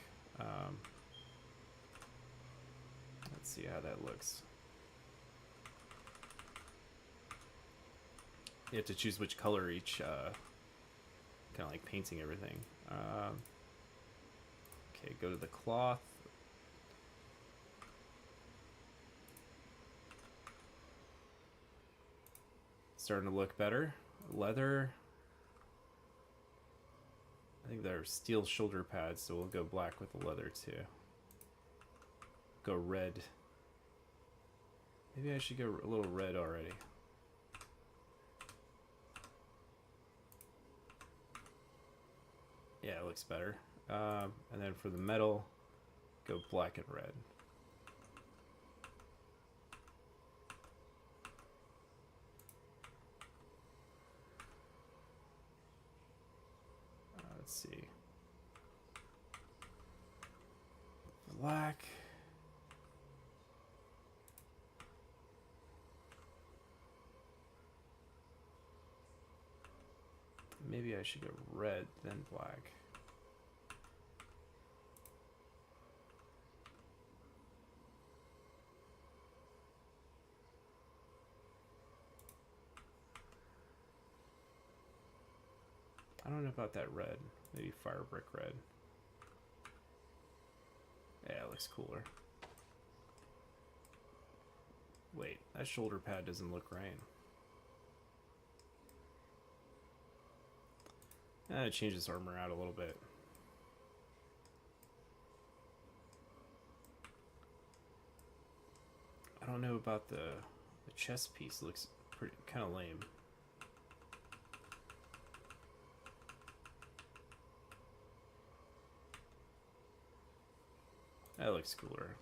[SPEAKER 1] Let's see how that looks. You have to choose which color each, kind of like painting everything. Okay, go to the cloth. Starting to look better. Leather. I think they're steel shoulder pads, so we'll go black with the leather too. Go red. Maybe I should go a little red already. Yeah, it looks better. And then for the metal, go black and red. Let's see. Black. Maybe I should go red, then black. I don't know about that red. Maybe fire brick red. Yeah, it looks cooler. Wait, that shoulder pad doesn't look right. It changes armor out a little bit. I don't know about the chest piece. Looks pretty kind of lame. That looks cooler.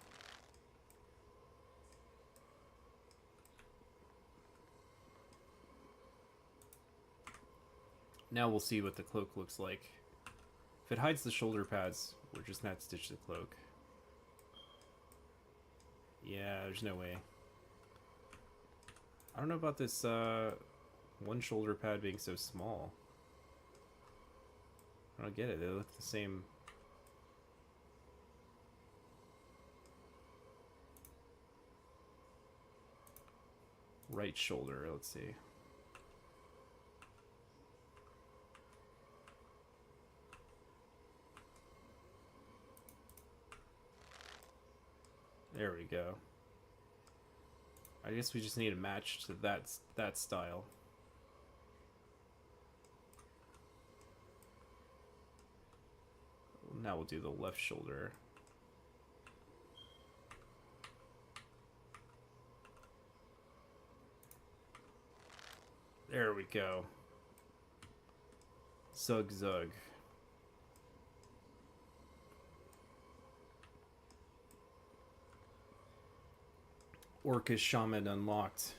[SPEAKER 1] Now we'll see what the cloak looks like. If it hides the shoulder pads, we're just not stitch the cloak. Yeah, there's no way. I don't know about this one shoulder pad being so small. I don't get it. They look the same. Right shoulder, let's see. There we go. I guess we just need a match to that style. Now we'll do the left shoulder. There we go. Zug zug. Orcish shaman unlocked.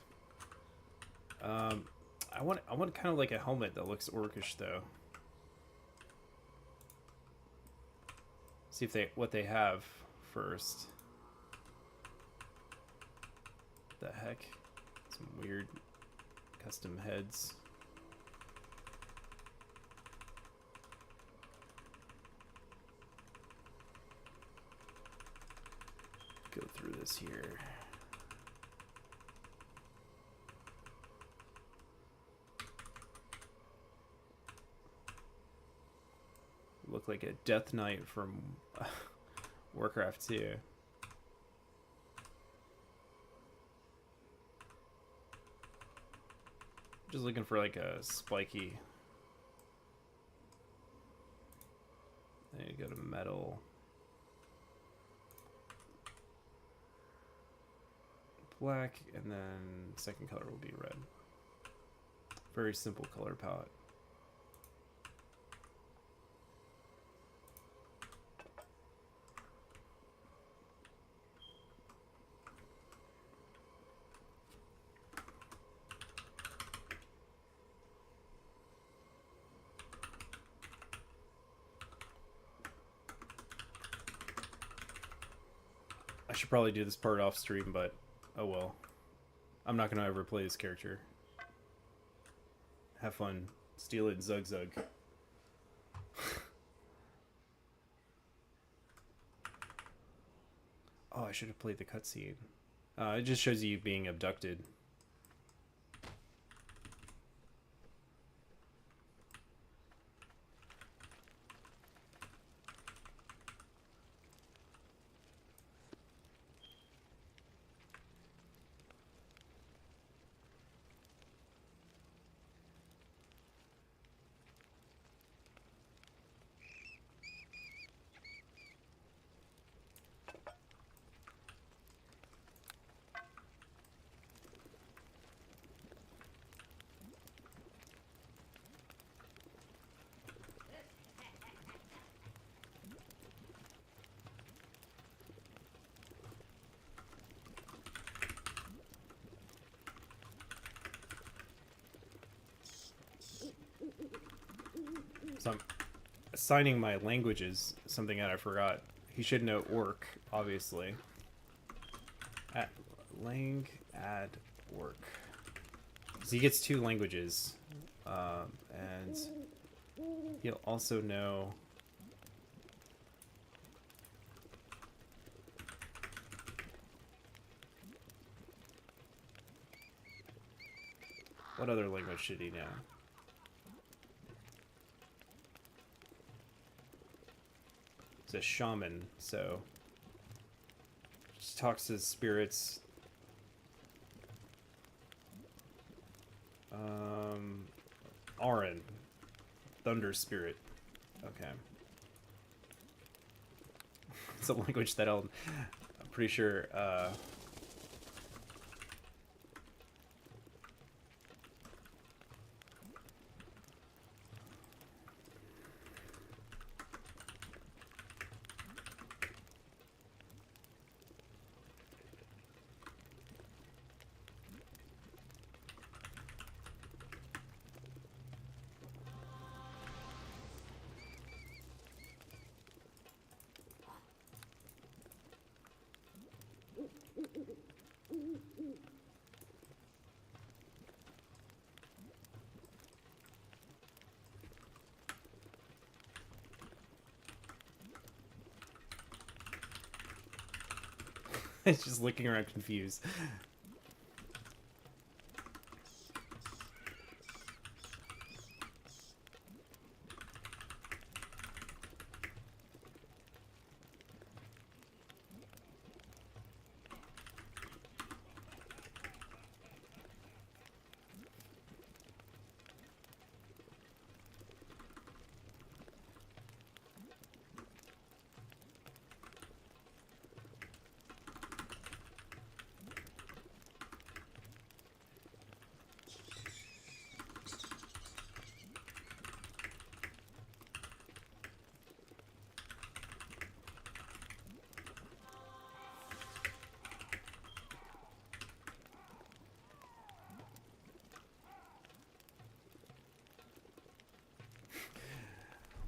[SPEAKER 1] I want kind of like a helmet that looks orcish though. See if what they have first. The heck? Some weird custom heads. Go through this here. Look like a Death Knight from Warcraft 2. Just looking for like a spiky. Then you go to metal. Black, and then second color will be red. Very simple color palette. I should probably do this part off stream, but oh well. I'm not gonna ever play this character. Have fun. Steal it, Zug Zug. Oh, I should have played the cutscene. It just shows you being abducted. So I'm assigning my languages, something that I forgot. He should know Orc, obviously. Add Orc. So he gets 2 languages. And he'll also know... What other language should he know? He's a shaman, so just talks to spirits. Arin, thunder spirit. Okay, it's a language that I'm pretty sure. It's just looking around confused.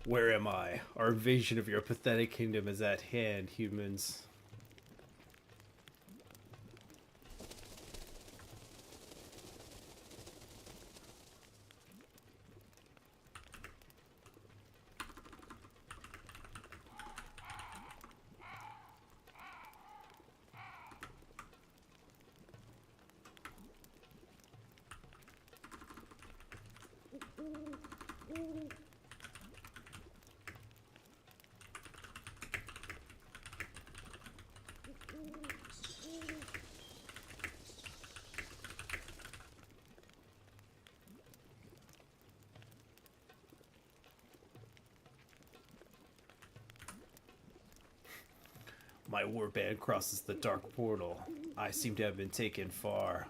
[SPEAKER 1] Where am I? Our invasion of your pathetic kingdom is at hand, humans. My warband crosses the dark portal. I seem to have been taken far.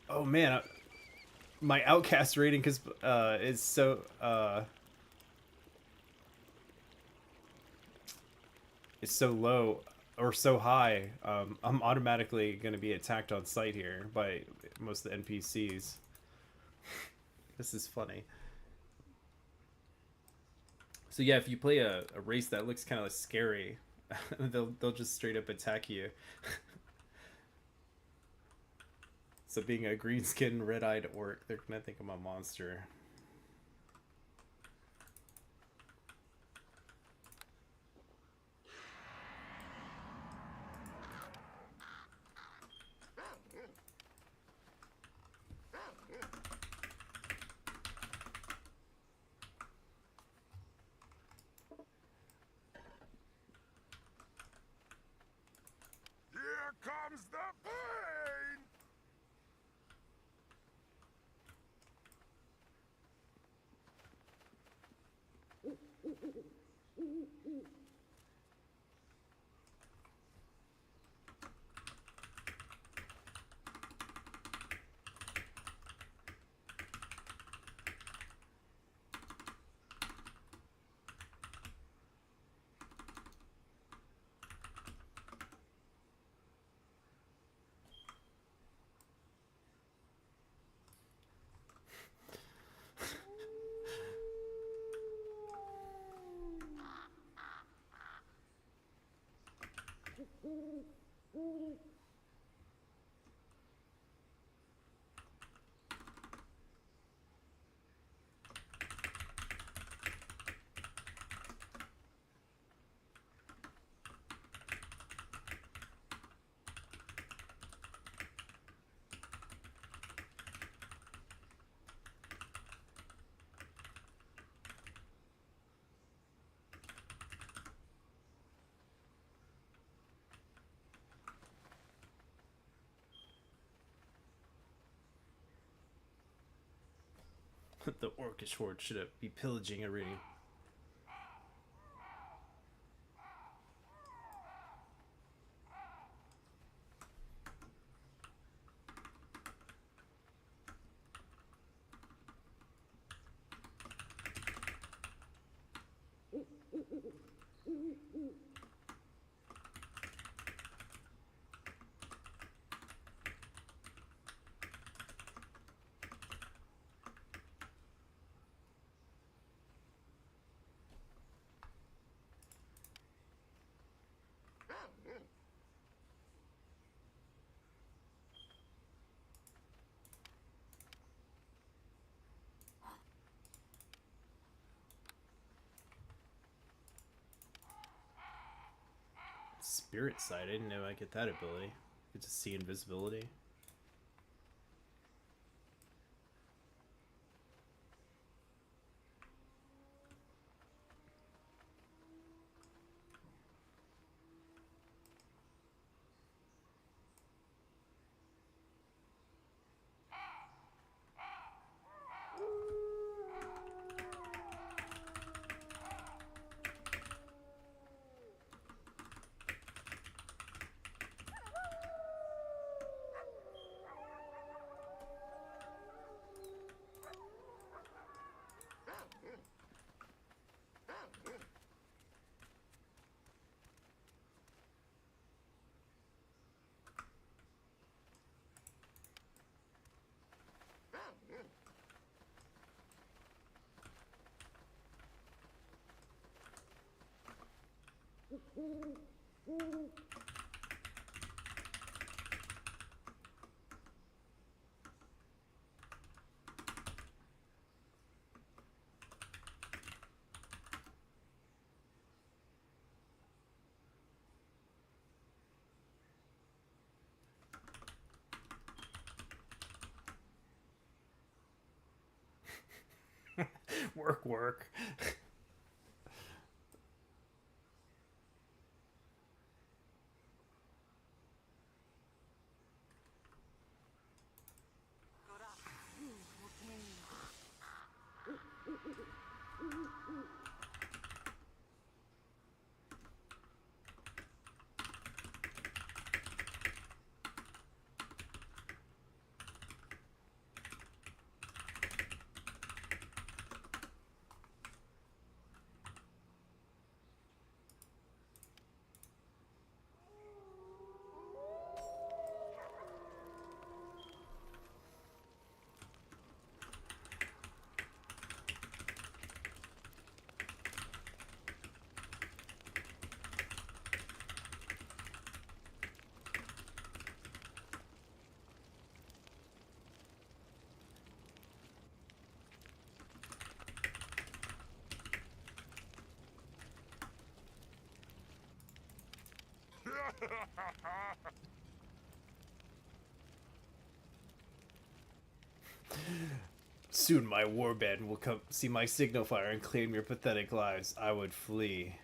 [SPEAKER 1] Oh man, my outcast rating is so is so low or so high. I'm automatically going to be attacked on sight here by most of the NPCs. This is funny. So yeah, if you play a race that looks kind of scary, they'll just straight up attack you. So being a green skinned red eyed orc, they're gonna think I'm a monster.
[SPEAKER 2] Here comes the pain! The orcish horde should be pillaging already. Spirit side, I didn't know I get that ability. Get to see invisibility.
[SPEAKER 1] Work, work. Soon my warband will come see my signal fire and claim your pathetic lives. I would flee.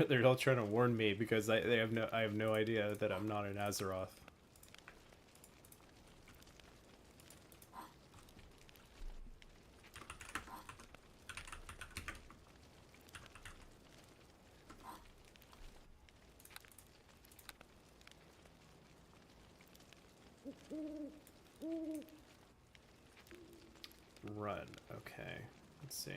[SPEAKER 1] They're all trying to warn me because I have no idea that I'm not an Azeroth. Run. Okay. Let's see.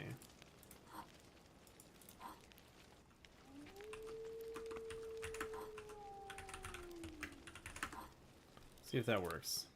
[SPEAKER 1] See if that works.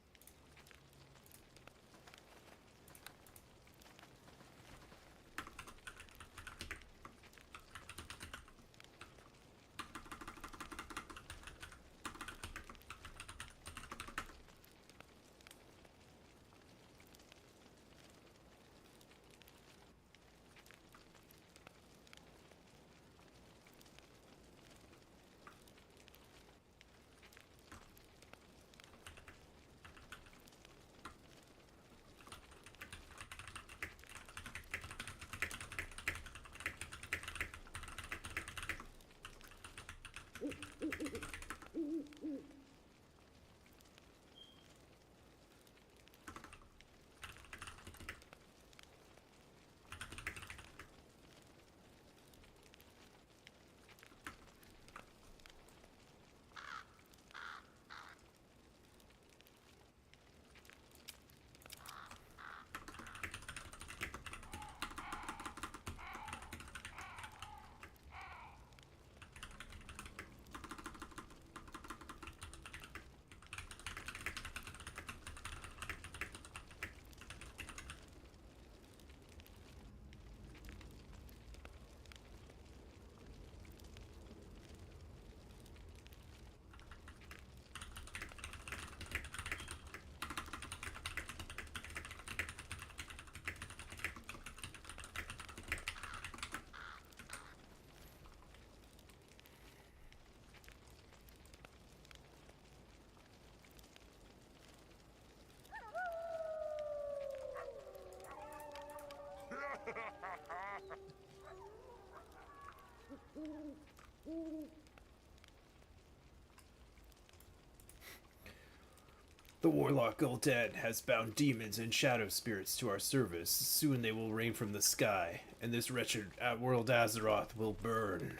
[SPEAKER 1] The warlock Gul'dan has bound demons and shadow spirits to our service. Soon they will rain from the sky, and this wretched world Azeroth will burn.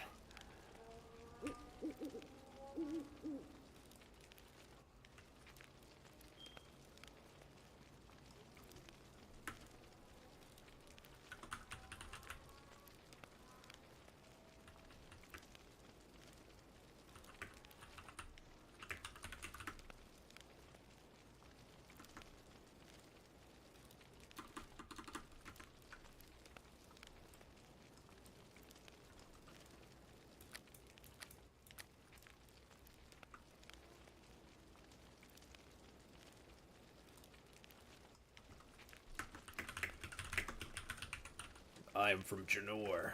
[SPEAKER 1] I'm from Janor.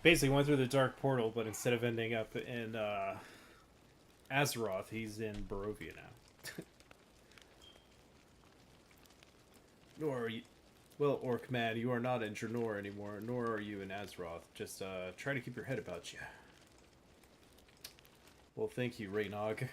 [SPEAKER 1] Basically went through the dark portal, but instead of ending up in Azeroth, he's in Barovia now. Nor are you... Well, Orc Man, you are not in Draenor anymore, nor are you in Azeroth. Just try to keep your head about you. Well, thank you, Raynog.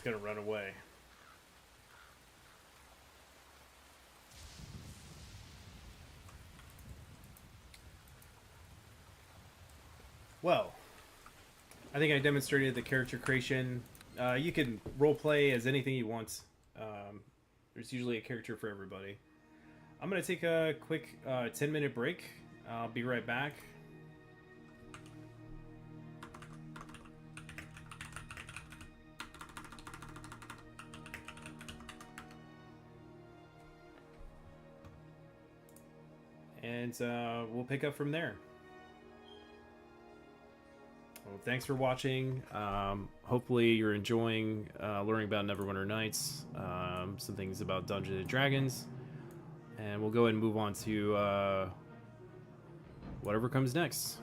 [SPEAKER 1] Just gonna run away. Well, I think I demonstrated the character creation. You can roleplay as anything you want. There's usually a character for everybody. I'm gonna take a quick 10-minute break. I'll be right back. And we'll pick up from there. Well, thanks for watching. Hopefully you're enjoying learning about Neverwinter Nights, some things about Dungeons and Dragons, and we'll go ahead and move on to whatever comes next.